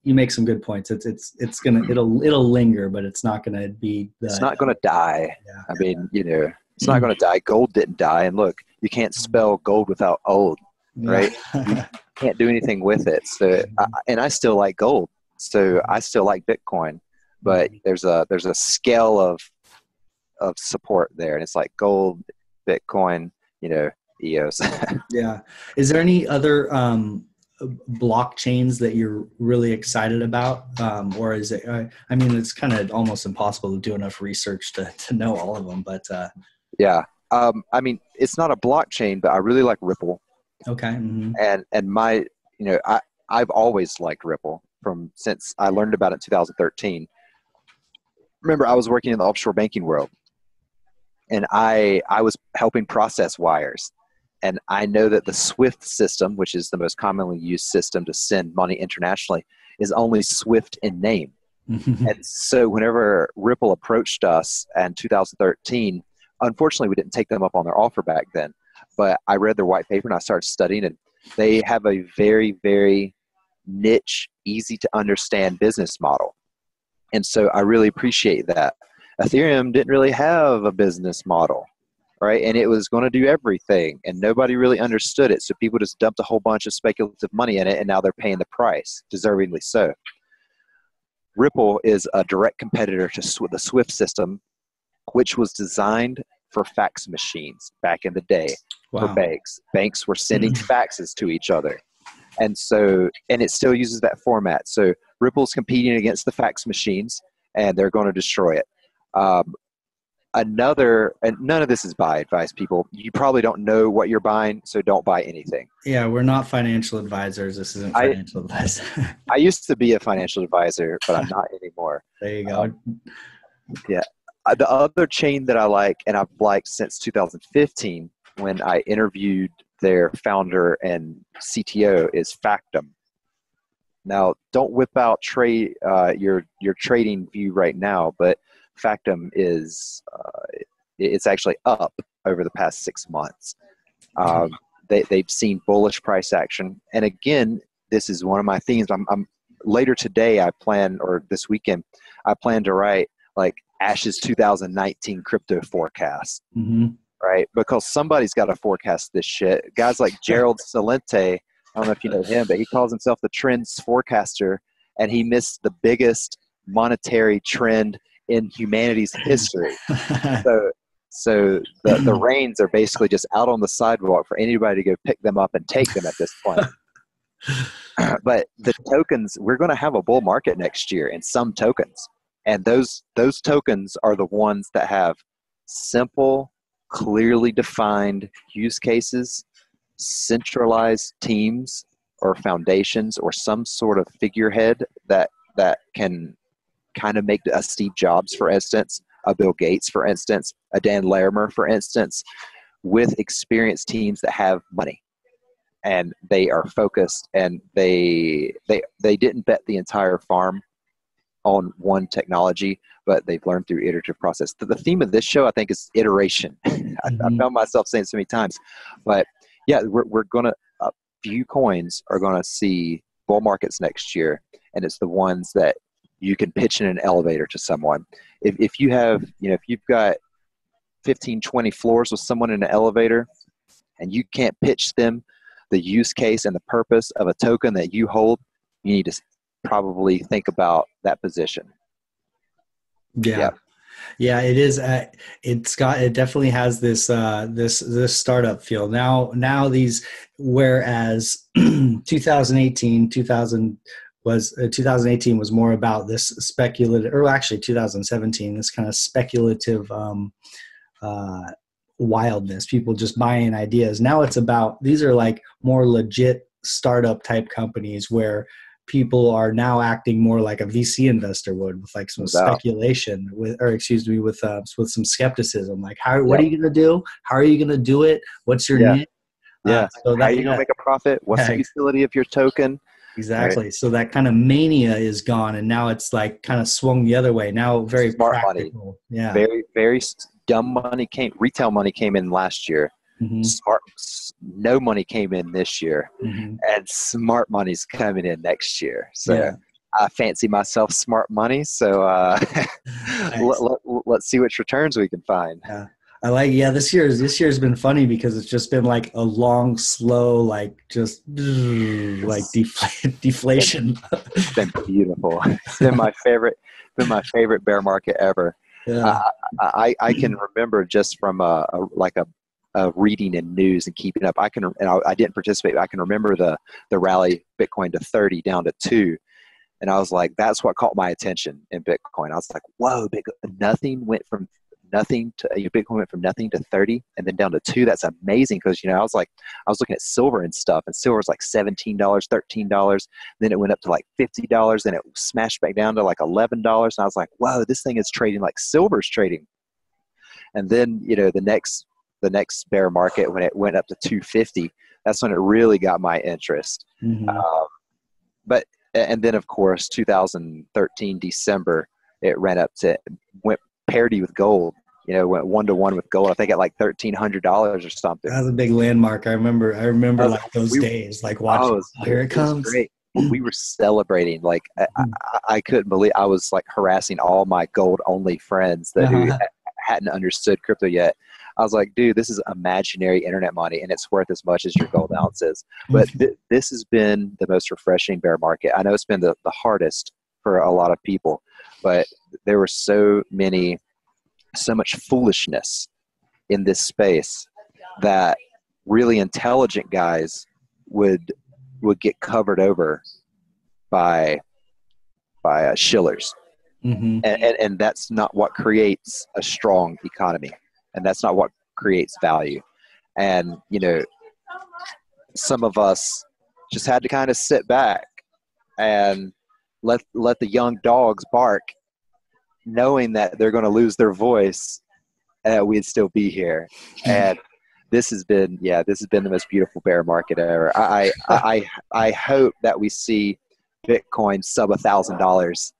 you make some good points. It'll linger, but it's not going to be. It's not going to die. Yeah. I mean, it's not going to die. Gold didn't die, and look, you can't spell gold without old, right? You can't do anything with it. So, and I still like gold. So I still like Bitcoin, but there's a scale of support there, and it's like gold, Bitcoin, EOS. Yeah. Is there any other blockchains that you're really excited about, or is it? I mean, it's kind of almost impossible to do enough research to know all of them. But yeah, I mean, it's not a blockchain, but I really like Ripple. Okay. Mm-hmm. And my, I've always liked Ripple since I learned about it in 2013. Remember, I was working in the offshore banking world, and I was helping process wires. And I know that the SWIFT system, which is the most commonly used system to send money internationally, is only SWIFT in name. And so whenever Ripple approached us in 2013, unfortunately, we didn't take them up on their offer back then. But I read their white paper and I started studying, and they have a very, very niche, easy to understand business model. And so I really appreciate that. Ethereum didn't really have a business model, right? And it was going to do everything, and nobody really understood it. So people just dumped a whole bunch of speculative money in it, and now they're paying the price, deservingly so. Ripple is a direct competitor to the SWIFT system, which was designed for fax machines back in the day. Wow. For banks. Banks were sending faxes to each other. And it still uses that format. So Ripple's competing against the fax machines, and they're going to destroy it. And none of this is buy advice, people. You probably don't know what you're buying, so don't buy anything. Yeah, we're not financial advisors. This isn't financial advice. I used to be a financial advisor, but I'm not anymore. There you go. Yeah. The other chain that I like, and I've liked since 2015, when I interviewed their founder and CTO, is Factom. Now, don't whip out your trading view right now, but Factom is it's actually up over the past 6 months. They've seen bullish price action, and again, this is one of my themes. I'm later today. This weekend, I plan to write like Ashe's 2019 crypto forecast, right? Because somebody's got to forecast this shit. Guys like Gerald Celente, I don't know if you know him, but he calls himself the trends forecaster, and he missed the biggest monetary trend in humanity's history. So the reins are basically just out on the sidewalk for anybody to go pick them up and take them at this point. But the tokens, we're going to have a bull market next year in some tokens. And those tokens are the ones that have simple, clearly defined use cases, centralized teams or foundations, or some sort of figurehead that can kind of make a Steve Jobs, for instance, a Bill Gates, for instance, a Dan Larimer, for instance, with experienced teams that have money. And they are focused, and they didn't bet the entire farm on one technology, but they've learned through iterative process. The theme of this show, I think, is iteration. I found myself saying so many times, but yeah, we're going to, a few coins are going to see bull markets next year, and it's the ones that you can pitch in an elevator to someone. If you have, if you've got 15, 20 floors with someone in an elevator, and you can't pitch them the use case and the purpose of a token that you hold, you need to probably think about that position. Yeah. Yeah, it is. It definitely has this this startup feel. Now these, whereas 2018 was more about this speculative, or actually 2017, this kind of speculative wildness, people just buying ideas. Now it's about, these are like more legit startup type companies where people are now acting more like a VC investor would, with like some speculation, with some skepticism. Like, what are you going to do? How are you going to do it? What's your niche? So how are you going to make a profit? What's the utility of your token? Exactly. Right. So that kind of mania is gone, and now it's like kind of swung the other way. Now very smart practical. Money. Yeah. Very, very dumb money retail money came in last year. Mm-hmm. No money came in this year, and smart money's coming in next year. So I fancy myself smart money. So nice. Let's see which returns we can find. Yeah. I like, this year's been funny because it's just been like a long, slow, like just like deflation. It's been beautiful. It's been my favorite bear market ever. Yeah. I can remember just from a reading in news and keeping up. I didn't participate. But I can remember the rally Bitcoin to 30 down to 2. And I was like, that's what caught my attention in Bitcoin. I was like, whoa, Bitcoin went from nothing to 30 and then down to 2. That's amazing. Because, I was looking at silver and stuff, and silver was like $17, $13. Then it went up to like $50. Then it smashed back down to like $11. And I was like, whoa, this thing is trading like silver's trading. And then, the next bear market, when it went up to 250, that's when it really got my interest. Mm-hmm. And then of course 2013 December, it went parity with gold. Went 1-to-1 with gold. I think at like $1,300 or something. That was a big landmark. I remember like those days, like watching. Here it comes. Great. We were celebrating. Like I couldn't believe. I was like harassing all my gold only friends who hadn't understood crypto yet. I was like, dude, this is imaginary internet money, and it's worth as much as your gold ounces. But this has been the most refreshing bear market. I know it's been the hardest for a lot of people, but there were so much foolishness in this space that really intelligent guys would get covered over by shillers. Mm-hmm. And that's not what creates a strong economy. And that's not what creates value. And, some of us just had to kind of sit back and let the young dogs bark, knowing that they're going to lose their voice and that we'd still be here. And this has been the most beautiful bear market ever. I hope that we see Bitcoin sub $1,000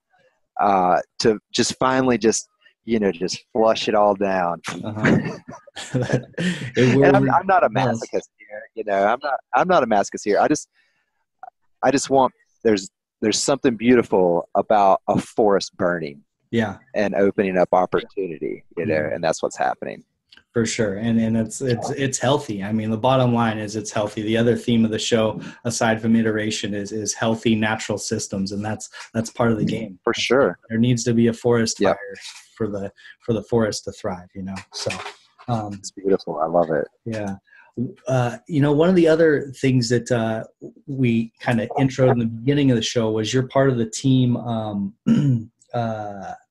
to just finally just flush it all down. Uh-huh. And I'm not a masochist here. I'm not a masochist here. I just want, there's something beautiful about a forest burning. Yeah. And opening up opportunity, and that's what's happening. For sure. And it's healthy. I mean, the bottom line is it's healthy. The other theme of the show, aside from iteration, is healthy natural systems. And that's part of the game. For sure. There needs to be a forest fire for the forest to thrive, So it's beautiful. I love it. Yeah. One of the other things that we kind of introed in the beginning of the show was you're part of the team, the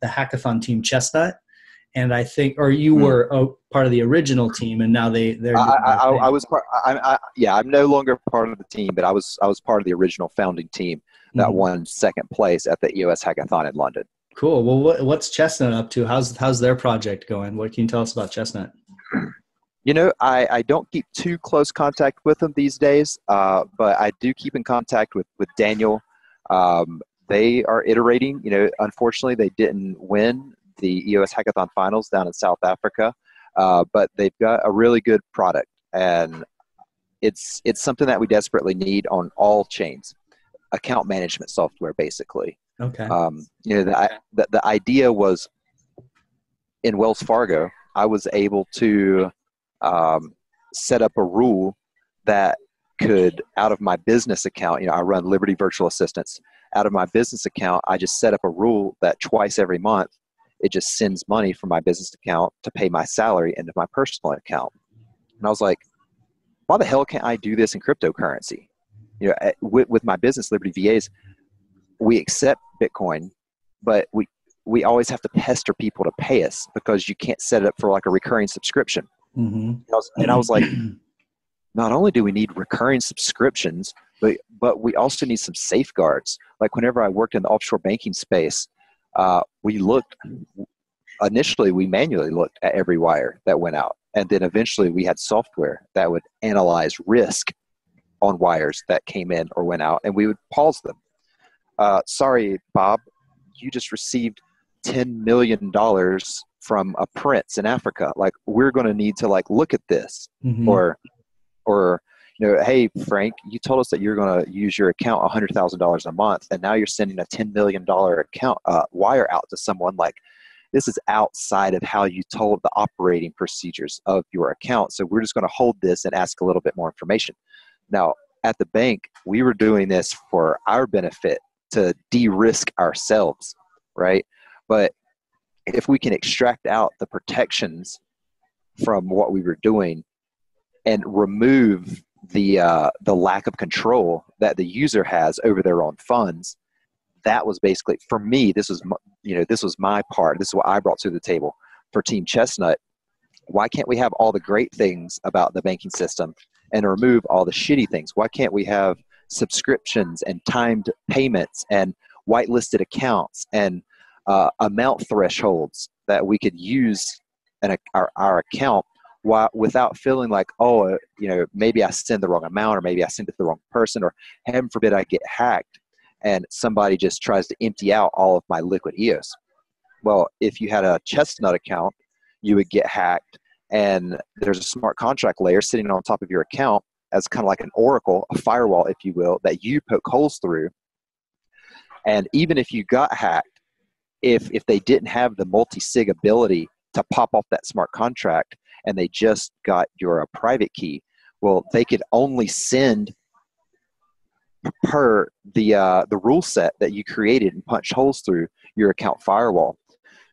hackathon team Chestnut. And I think, or you were part of the original team, and now they're. I was part. I'm no longer part of the team, but I was part of the original founding team that won second place at the EOS Hackathon in London. Cool. Well, what's Chestnut up to? How's their project going? What can you tell us about Chestnut? I don't keep too close contact with them these days, but I do keep in contact with Daniel. They are iterating. Unfortunately, they didn't win the EOS Hackathon Finals down in South Africa, but they've got a really good product, and it's something that we desperately need on all chains. Account management software, basically. Okay. The idea was in Wells Fargo, I was able to set up a rule that could, out of my business account, I run Liberty Virtual Assistants. Out of my business account, I just set up a rule that twice every month, it just sends money from my business account to pay my salary into my personal account. And I was like, why the hell can't I do this in cryptocurrency? With my business, Liberty VAs, we accept Bitcoin, but we always have to pester people to pay us because you can't set it up for like a recurring subscription. Mm-hmm. And I was like, not only do we need recurring subscriptions, but we also need some safeguards. Like whenever I worked in the offshore banking space, initially we manually looked at every wire that went out. And then eventually we had software that would analyze risk on wires that came in or went out, and we would pause them. Sorry, Bob, you just received $10 million from a prince in Africa. Like, we're going to need to look at this. Mm-hmm. Or, hey, Frank, you told us that you're going to use your account $100,000 a month, and now you're sending a $10 million account wire out to someone. Like, this is outside of how you told the operating procedures of your account. So we're just going to hold this and ask a little bit more information. Now, at the bank, we were doing this for our benefit to de-risk ourselves, right? But if we can extract out the protections from what we were doing and remove the lack of control that the user has over their own funds, that was basically, for me, this was my part. This is what I brought to the table for Team Chestnut. Why can't we have all the great things about the banking system and remove all the shitty things? Why can't we have subscriptions and timed payments and whitelisted accounts and amount thresholds that we could use in our account without feeling like, maybe I send the wrong amount, or maybe I send it to the wrong person, or heaven forbid I get hacked and somebody just tries to empty out all of my liquid EOS. Well, if you had a Chestnut account, you would get hacked, and there's a smart contract layer sitting on top of your account as kind of like an oracle, a firewall, if you will, that you poke holes through. And even if you got hacked, if they didn't have the multi-sig ability to pop off that smart contract and they just got your private key, well, they could only send per the rule set that you created and punched holes through your account firewall.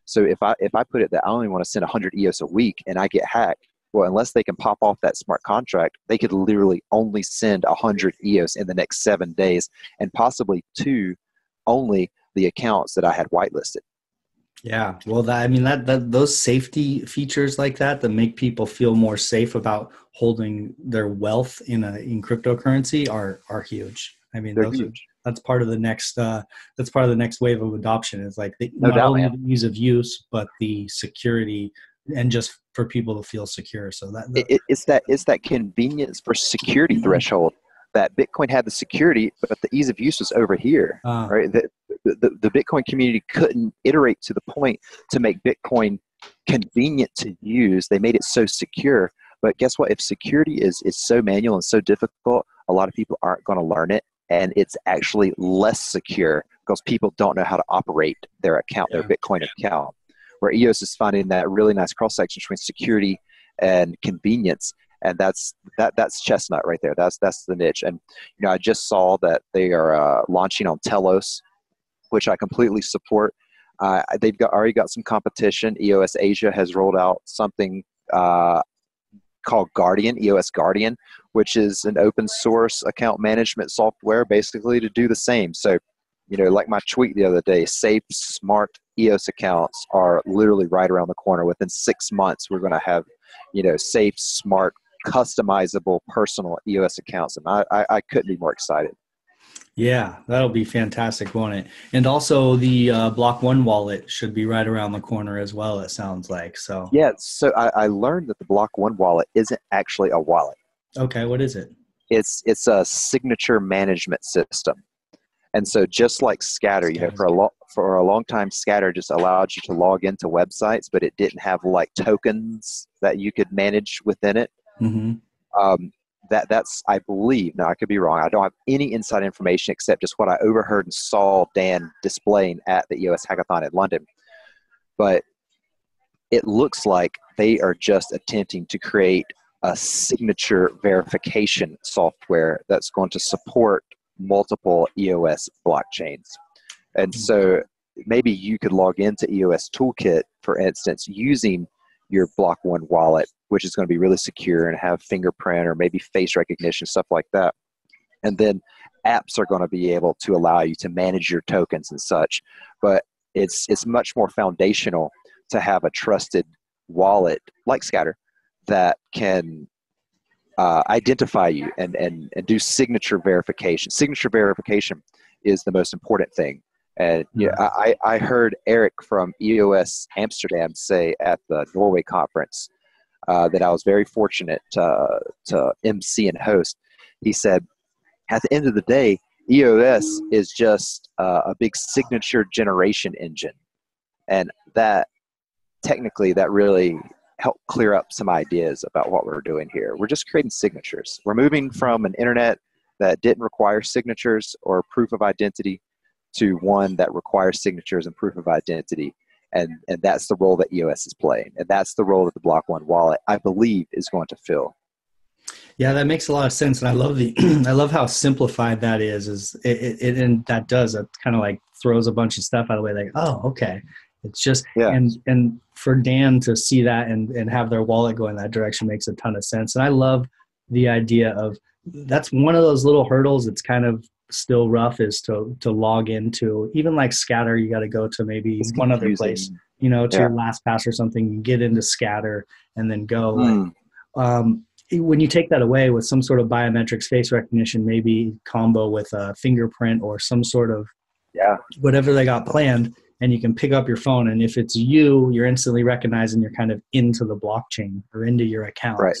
So if I put it that I only want to send 100 EOS a week and I get hacked, well, unless they can pop off that smart contract, they could literally only send 100 EOS in the next 7 days, and possibly to only the accounts that I had whitelisted. Yeah, well, those safety features like that make people feel more safe about holding their wealth in cryptocurrency are huge. I mean, they're huge. That's part of the next wave of adoption. Is like not only the ease of use, but the security, and just for people to feel secure. So it's that convenience for security threshold that Bitcoin had the security, but the ease of use was over here, right? The Bitcoin community couldn't iterate to the point to make Bitcoin convenient to use. They made it so secure. But guess what? If security is so manual and so difficult, a lot of people aren't going to learn it. And it's actually less secure because people don't know how to operate their account, their Bitcoin account. Where EOS is finding that really nice cross-section between security and convenience. And that's Chestnut right there. That's the niche. And I just saw that they are launching on Telos, which I completely support. They've already got some competition. EOS Asia has rolled out something called Guardian, EOS Guardian, which is an open source account management software basically to do the same. So, like my tweet the other day, safe, smart EOS accounts are literally right around the corner. Within 6 months, we're going to have, safe, smart, customizable, personal EOS accounts. And I couldn't be more excited. Yeah, that'll be fantastic, won't it? And also the Block One wallet should be right around the corner as well, it sounds like. So yeah, so I learned that the Block One wallet isn't actually a wallet. Okay, what is it? It's a signature management system. And so just like Scatter, for a long time, Scatter just allowed you to log into websites, but it didn't have tokens that you could manage within it. Mm-hmm. That's, I believe, now I could be wrong, I don't have any inside information except just what I overheard and saw Dan displaying at the EOS Hackathon in London. But it looks like they are just attempting to create a signature verification software that's going to support multiple EOS blockchains. And so maybe you could log into EOS Toolkit, for instance, using your Block One wallet, which is going to be really secure and have fingerprint or maybe face recognition, stuff like that. And then apps are going to be able to allow you to manage your tokens and such. But it's much more foundational to have a trusted wallet like Scatter that can identify you and do signature verification. Signature verification is the most important thing. And I heard Eric from EOS Amsterdam say at the Norway conference that I was very fortunate to MC and host. He said, at the end of the day, EOS is just a big signature generation engine. And that technically that really helped clear up some ideas about what we're doing here. We're just creating signatures. We're moving from an internet that didn't require signatures or proof of identity to one that requires signatures and proof of identity. And that's the role that EOS is playing. And that's the role that the Block One wallet, I believe, is going to fill. Yeah, that makes a lot of sense. And I love I love how simplified that is and that kind of like throws a bunch of stuff out of the way. Like, oh, okay. It's just, and for Dan to see that and have their wallet go in that direction makes a ton of sense. And I love the idea of, that's one of those little hurdles that's kind of still rough, is to log into, even like Scatter, you got to go to maybe one other place, to your LastPass or something, you get into Scatter and then go. When you take that away with some sort of biometrics, face recognition, maybe combo with a fingerprint or some sort of whatever they got planned, and you can pick up your phone, and if it's you're instantly recognized and you're kind of into the blockchain or into your account. Right.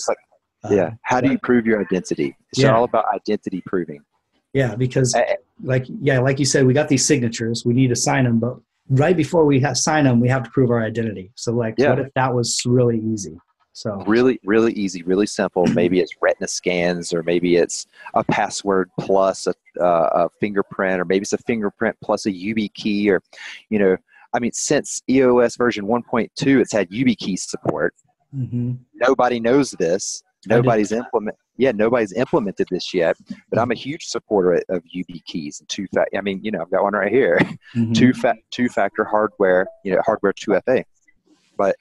How do you prove your identity? It's all about identity proving. Yeah, because like you said, we got these signatures, we need to sign them, but right before we sign them, we have to prove our identity. So what if that was really easy? So really, really easy, really simple. Maybe it's retina scans, or maybe it's a password plus a fingerprint, or maybe it's a fingerprint plus a YubiKey, or, since EOS version 1.2, it's had YubiKey support. Nobody knows this. Nobody's implemented this yet, but I'm a huge supporter of YubiKeys and I've got one right here. Two-factor hardware, hardware 2FA. But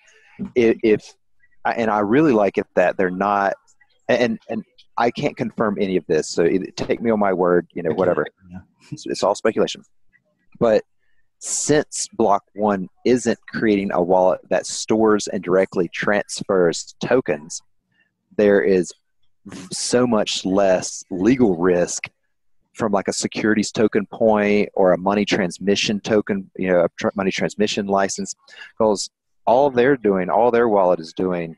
and I really like it that they're not, and I can't confirm any of this, so take me on my word, whatever. It's all speculation. But since Block One isn't creating a wallet that stores and directly transfers tokens, there is so much less legal risk from like a securities token point or a money transmission token, a money transmission license, because all their wallet is doing,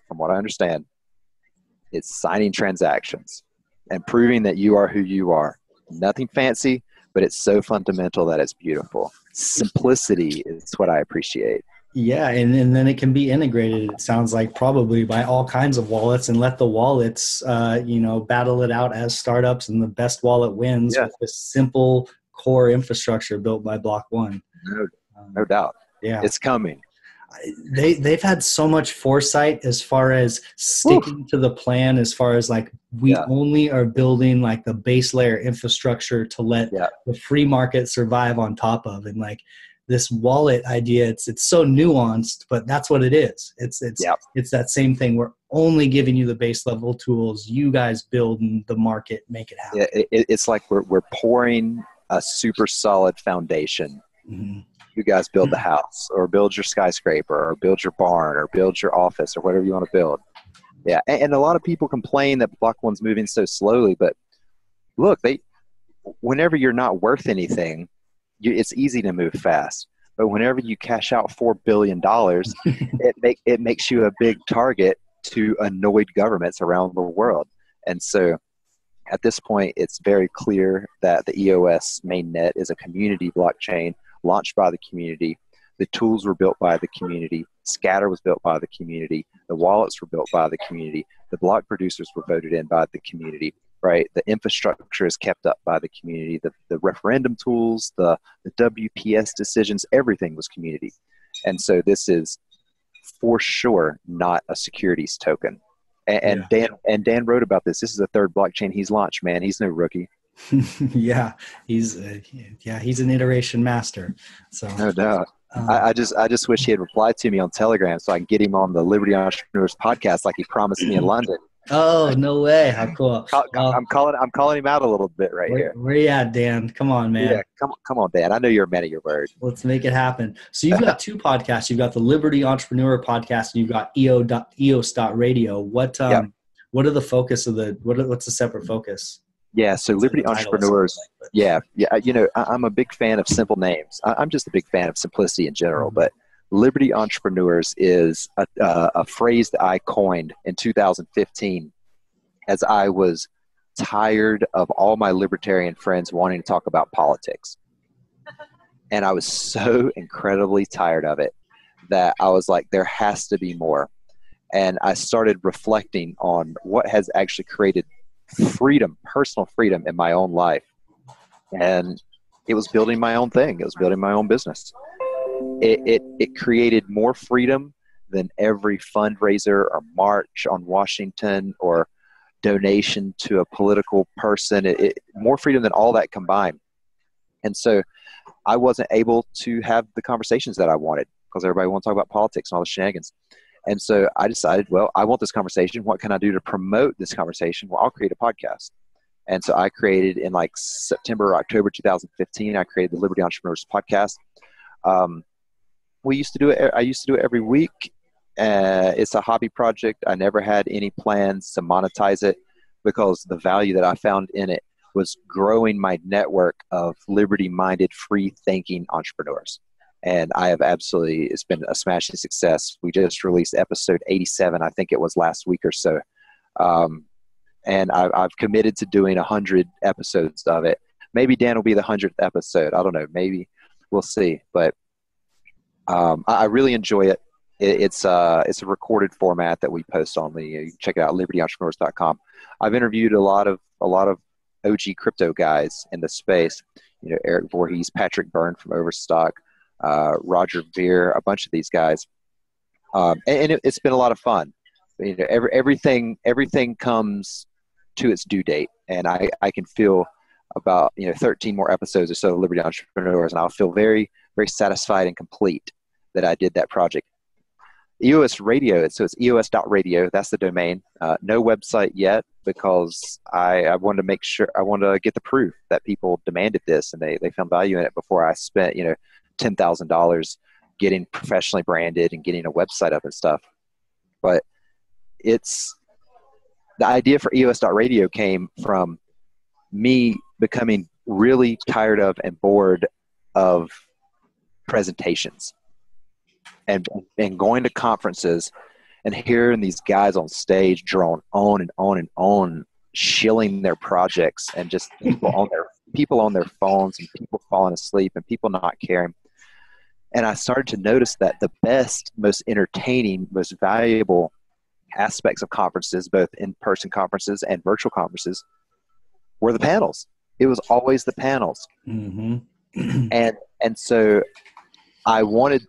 from what I understand, it's signing transactions and proving that you are who you are. Nothing fancy, but it's so fundamental that it's beautiful. Simplicity is what I appreciate. Yeah, and then it can be integrated, it sounds like, probably by all kinds of wallets, and let the wallets, battle it out as startups, and the best wallet wins with this simple core infrastructure built by Block One. No doubt. Yeah, it's coming. They've had so much foresight as far as sticking to the plan, as far as like we only are building like the base layer infrastructure to let the free market survive on top of, and like this wallet idea, it's so nuanced, but that's what it is. It's that same thing. We're only giving you the base level tools. You guys build and the market make it happen. It's like we're pouring a super solid foundation. You guys build the house, or build your skyscraper, or build your barn, or build your office, or whatever you want to build. Yeah, and a lot of people complain that Block One's moving so slowly, but look, whenever you're not worth anything, it's easy to move fast. But whenever you cash out $4 billion, it makes you a big target to annoyed governments around the world. And so at this point, it's very clear that the EOS mainnet is a community blockchain launched by the community. The tools were built by the community. Scatter was built by the community. The wallets were built by the community. The block producers were voted in by the community. Right, the infrastructure is kept up by the community. The referendum tools, the WPS decisions, everything was community. And so this is for sure not a securities token. And Dan wrote about this. This is the third blockchain he's launched, man. He's no rookie. Yeah, he's an iteration master. So no doubt. I just wish he had replied to me on Telegram so I can get him on the Liberty Entrepreneurs podcast like he promised me in London. Oh, no way. How cool. I'm calling him out a little bit here. Where you at, Dan? Come on, man. Yeah, come on, Dan. I know you're a man of your word. Let's make it happen. So you've got two podcasts. You've got the Liberty Entrepreneur podcast and you've got EOS Radio. What are the focus of what's the separate focus? Yeah, so Liberty Entrepreneurs. Yeah. You know, I'm a big fan of simple names. I'm just a big fan of simplicity in general, but Liberty Entrepreneurs is a phrase that I coined in 2015 as I was tired of all my libertarian friends wanting to talk about politics. And I was so incredibly tired of it that I was like, there has to be more. And I started reflecting on what has actually created freedom, personal freedom in my own life. And it was building my own thing. It was building my own business. It created more freedom than every fundraiser or march on Washington or donation to a political person. More freedom than all that combined. And so I wasn't able to have the conversations that I wanted because everybody wanted to talk about politics and all the shenanigans. And so I decided, well, I want this conversation. What can I do to promote this conversation? Well, I'll create a podcast. And so I created in like September or October 2015, I created the Liberty Entrepreneurs Podcast. I used to do it every week. It's a hobby project. I never had any plans to monetize it because the value that I found in it was growing my network of liberty-minded, free-thinking entrepreneurs. And I have it's been a smashing success. We just released episode 87, I think it was last week or so. And I've committed to doing 100 episodes of it. Maybe Dan will be the 100th episode. I don't know. Maybe we'll see. But I really enjoy it. It's a recorded format that we post on you can check it out, libertyentrepreneurs.com. I've interviewed a lot of OG crypto guys in the space. You know, Eric Voorhees, Patrick Byrne from Overstock, Roger Veer, a bunch of these guys. And it's been a lot of fun. You know, everything comes to its due date, and I can feel about 13 more episodes or so of Liberty Entrepreneurs, and I'll feel very, very satisfied and complete that I did that project. EOS Radio, so it's EOS.radio. That's the domain. No website yet because I wanted to make sure, I wanted to get the proof that people demanded this and they found value in it before I spent $10,000 getting professionally branded and getting a website up and stuff. But the idea for EOS.radio came from me becoming really tired of and bored of presentations and going to conferences and hearing these guys on stage drone on and on and on, shilling their projects and just people on their phones and people falling asleep and people not caring. And I started to notice that the best, most entertaining, most valuable aspects of conferences, both in-person conferences and virtual conferences, were the panels. It was always the panels. Mm-hmm. And so I wanted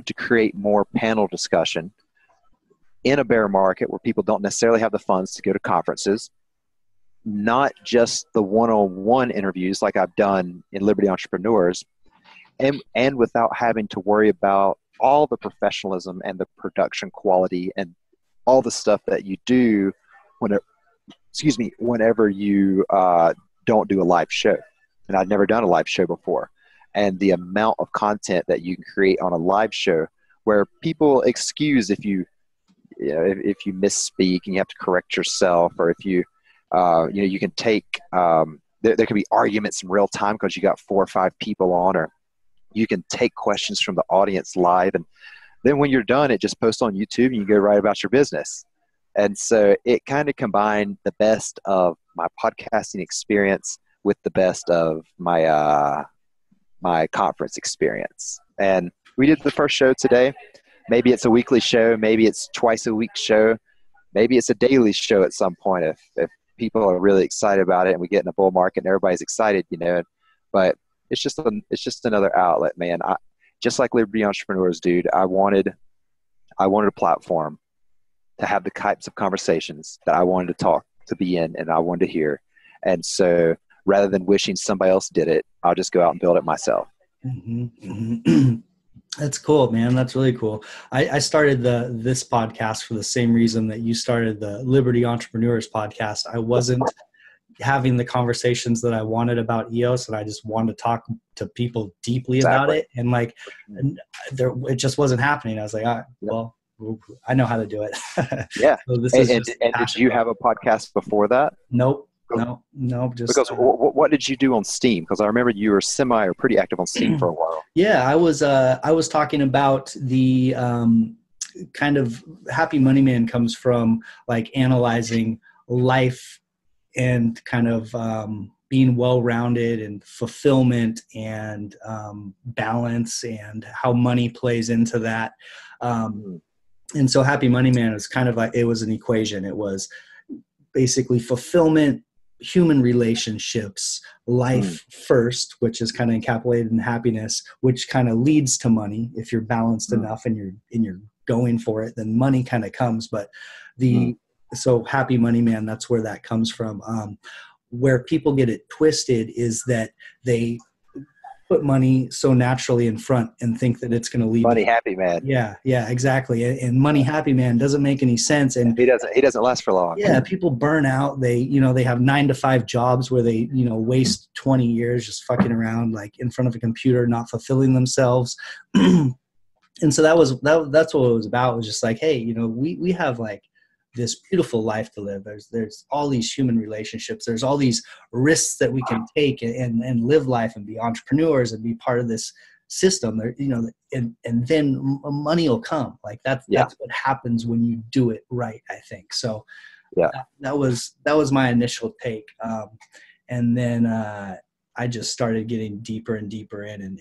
to create more panel discussion in a bear market where people don't necessarily have the funds to go to conferences, not just the one-on-one interviews like I've done in Liberty Entrepreneurs, and without having to worry about all the professionalism and the production quality and all the stuff that you do whenever you don't do a live show. And I'd never done a live show before. And the amount of content that you can create on a live show where people excuse if you misspeak and you have to correct yourself, or if you can take, there can be arguments in real time because you got 4 or 5 people on, or you can take questions from the audience live. And then when you're done, it just posts on YouTube and you go right about your business. And so it kind of combined the best of my podcasting experience with the best of my my conference experience. And we did the first show today. Maybe it's a weekly show. Maybe it's twice a week show. Maybe it's a daily show at some point if people are really excited about it and we get in a bull market and everybody's excited, But it's just another outlet, man. Just like Liberty Entrepreneurs, dude, I wanted a platform to have the types of conversations that I wanted to be in and I wanted to hear. And so rather than wishing somebody else did it, I'll just go out and build it myself. Mm-hmm. That's cool, man. That's really cool. I started this podcast for the same reason that you started the Liberty Entrepreneurs podcast. I wasn't having the conversations that I wanted about EOS, and I just wanted to talk to people deeply about it. And like, it just wasn't happening. I was like, all right, well, I know how to do it. Yeah. So this and did you have a podcast before that? Nope. No. Just because what did you do on Steem? Because I remember you were or pretty active on Steem for a while. Yeah, I was talking about the kind of Happy Money Man comes from like analyzing life and kind of being well-rounded and fulfillment and balance and how money plays into that. And so Happy Money Man was kind of like, it was an equation. It was basically fulfillment, human relationships, life first, which is kind of encapsulated in happiness, which kind of leads to money. If you're balanced enough and you're going for it, then money kind of comes. But so Happy Money Man, that's where that comes from. Where people get it twisted is that they put money so naturally in front and think that it's going to lead money happy man. Yeah, exactly. And money happy man doesn't make any sense. And he doesn't last for long. Yeah, people burn out. They have 9 to 5 jobs where they, waste 20 years just fucking around like in front of a computer, not fulfilling themselves. And so that's what it was about. It was just like, hey, we have like this beautiful life to live. There's all these human relationships. There's all these risks that we can take and live life and be entrepreneurs and be part of this system. There, and then money will come. Like that's what happens when you do it right, I think. So yeah, that was my initial take. And then I just started getting deeper and deeper in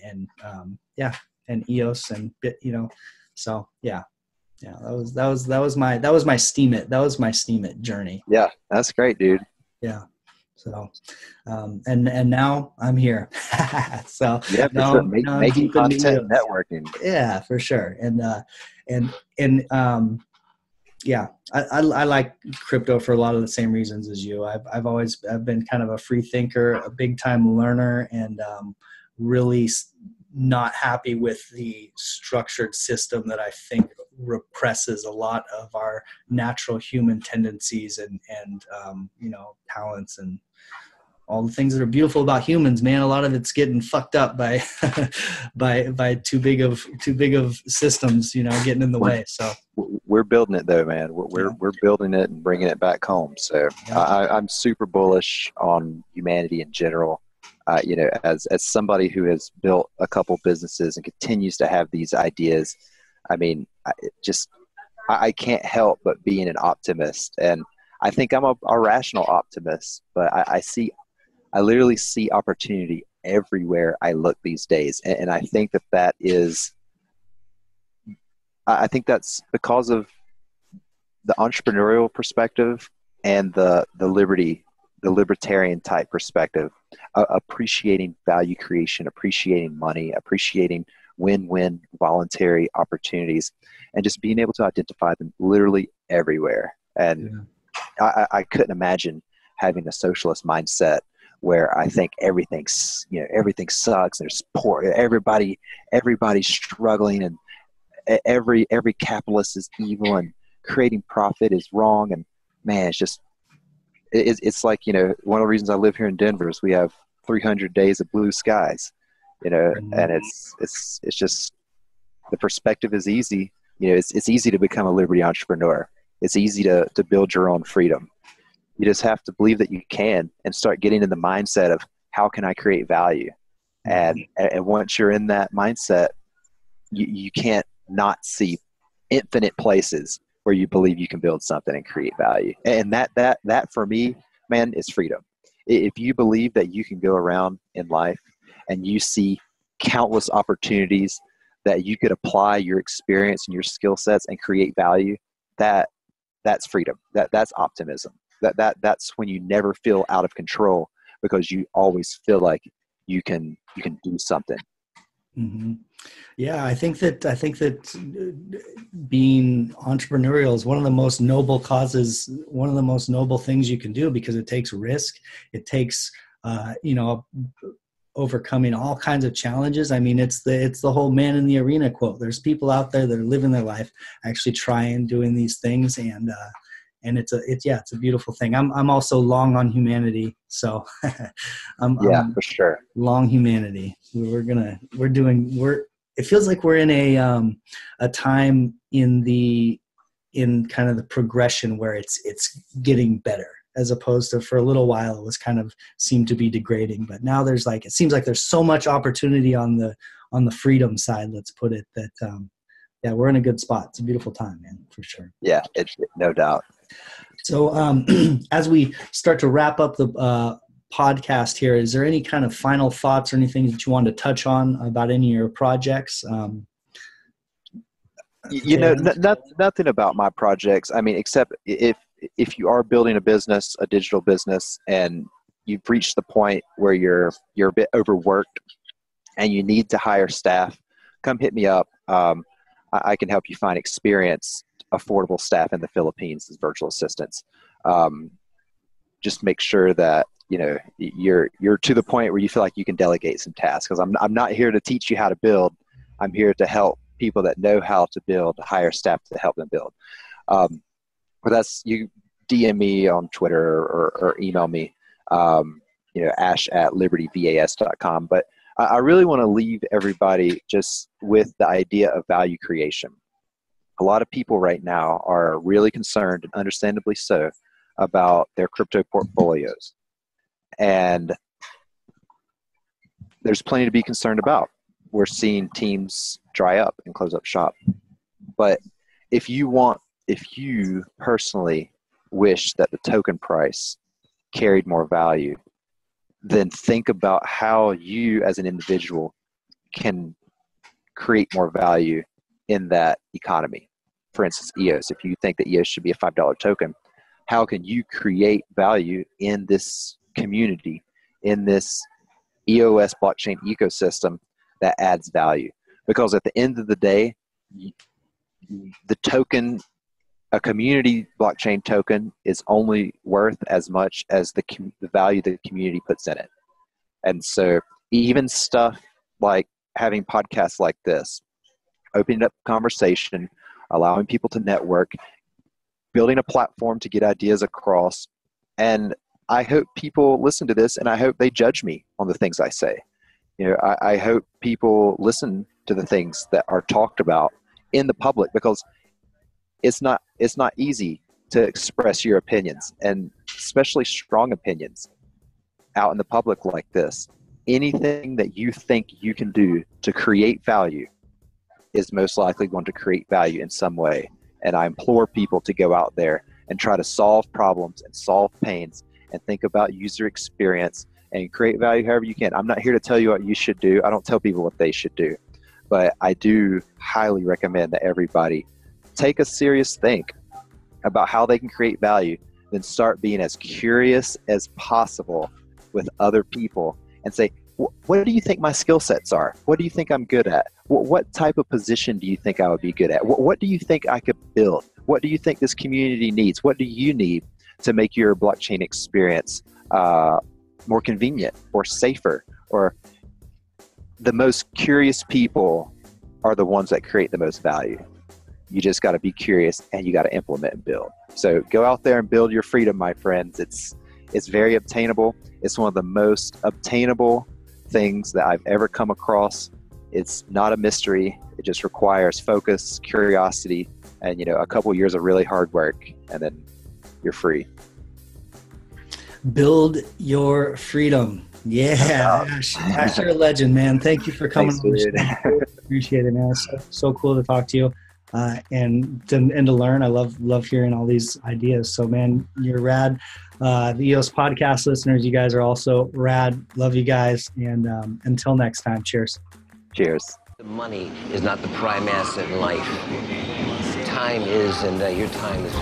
and EOS and so yeah. Yeah, that was my Steemit. That was my Steemit journey. Yeah, that's great, dude. Yeah. So, and now I'm here. So yeah, sure. Making content, networking. Yeah, for sure. Yeah, I like crypto for a lot of the same reasons as you. I've been kind of a free thinker, a big time learner, and really not happy with the structured system that I think represses a lot of our natural human tendencies and talents and all the things that are beautiful about humans, man. A lot of it's getting fucked up by by too big of systems, getting in the way. So we're building it though, man. We're building it and bringing it back home. So I'm super bullish on humanity in general. As somebody who has built a couple businesses and continues to have these ideas, I mean, I can't help but being an optimist. And I think I'm a rational optimist, but I literally see opportunity everywhere I look these days. And I think I think that's because of the entrepreneurial perspective and the libertarian type perspective, appreciating value creation, appreciating money, appreciating win-win voluntary opportunities, and just being able to identify them literally everywhere. And I couldn't imagine having a socialist mindset where I think everything sucks. There's poor, everybody's struggling, and every capitalist is evil, and creating profit is wrong. And man, it's like, one of the reasons I live here in Denver is we have 300 days of blue skies, and it's just, the perspective is easy. It's easy to become a liberty entrepreneur. It's easy to build your own freedom. You just have to believe that you can and start getting in the mindset of how can I create value? And once you're in that mindset, you can't not see infinite places where you believe you can build something and create value. And that for me, man, is freedom. If you believe that you can go around in life and you see countless opportunities that you could apply your experience and your skill sets and create value, that's freedom. That's optimism. That's when you never feel out of control, because you always feel like you can do something. Mm-hmm. Yeah, I think that being entrepreneurial is one of the most noble causes, one of the most noble things you can do, because it takes risk. It takes, overcoming all kinds of challenges. I mean, it's the whole man in the arena quote. There's people out there that are living their life, actually trying, doing these things, and it's a beautiful thing. I'm also long on humanity, so I'm for sure. Long humanity. It feels like we're in a time in kind of the progression where it's getting better, as opposed to, for a little while, it was kind of seemed to be degrading. But now it seems like there's so much opportunity on the freedom side, let's put it, that we're in a good spot. It's a beautiful time, man, for sure. Yeah, it's no doubt. So as we start to wrap up the podcast here, is there any kind of final thoughts or anything that you want to touch on about any of your projects? Nothing about my projects. I mean, except if you are building a digital business, and you've reached the point where you're a bit overworked and you need to hire staff, come hit me up. I can help you find experienced, affordable staff in the Philippines as virtual assistants. Just make sure that you're to the point where you feel like you can delegate some tasks, because I'm not here to teach you how to build. I'm here to help people that know how to build, hire staff to help them build. But you DM me on Twitter or email me, ash@libertyvas.com. But I really want to leave everybody just with the idea of value creation. A lot of people right now are really concerned, and understandably so, about their crypto portfolios. And there's plenty to be concerned about. We're seeing teams dry up and close up shop. But if you personally wish that the token price carried more value, then think about how you as an individual can create more value in that economy. For instance, EOS. If you think that EOS should be a $5 token, how can you create value in this community, in this EOS blockchain ecosystem that adds value? Because at the end of the day, the token, a community blockchain token, is only worth as much as the value the community puts in it. And so even stuff like having podcasts like this, opening up conversation, allowing people to network, building a platform to get ideas across. And I hope people listen to this, and I hope they judge me on the things I say. I hope people listen to the things that are talked about in the public, because it's not easy to express your opinions, and especially strong opinions, out in the public like this. Anything that you think you can do to create value is most likely going to create value in some way. And I implore people to go out there and try to solve problems and solve pains and think about user experience and create value however you can. I'm not here to tell you what you should do. I don't tell people what they should do. But I do highly recommend that everybody take a serious think about how they can create value, then start being as curious as possible with other people and say, what do you think my skill sets are? What do you think I'm good at? What type of position do you think I would be good at? What do you think I could build? What do you think this community needs? What do you need to make your blockchain experience more convenient or safer? Or the most curious people are the ones that create the most value. You just got to be curious, and you got to implement and build. So go out there and build your freedom, my friends. It's very obtainable. It's one of the most obtainable things that I've ever come across. It's not a mystery. It just requires focus, curiosity, and a couple years of really hard work, and then you're free. Build your freedom. Yeah, Ashe, you're a legend, man. Thank you for coming. Thanks, dude. Appreciate it, man. It's so cool to talk to you and to learn. I love hearing all these ideas. So, man, you're rad. The EOS Podcast listeners, you guys are also rad. Love you guys. And until next time, cheers. Cheers. The money is not the prime asset in life. Time is, and your time is.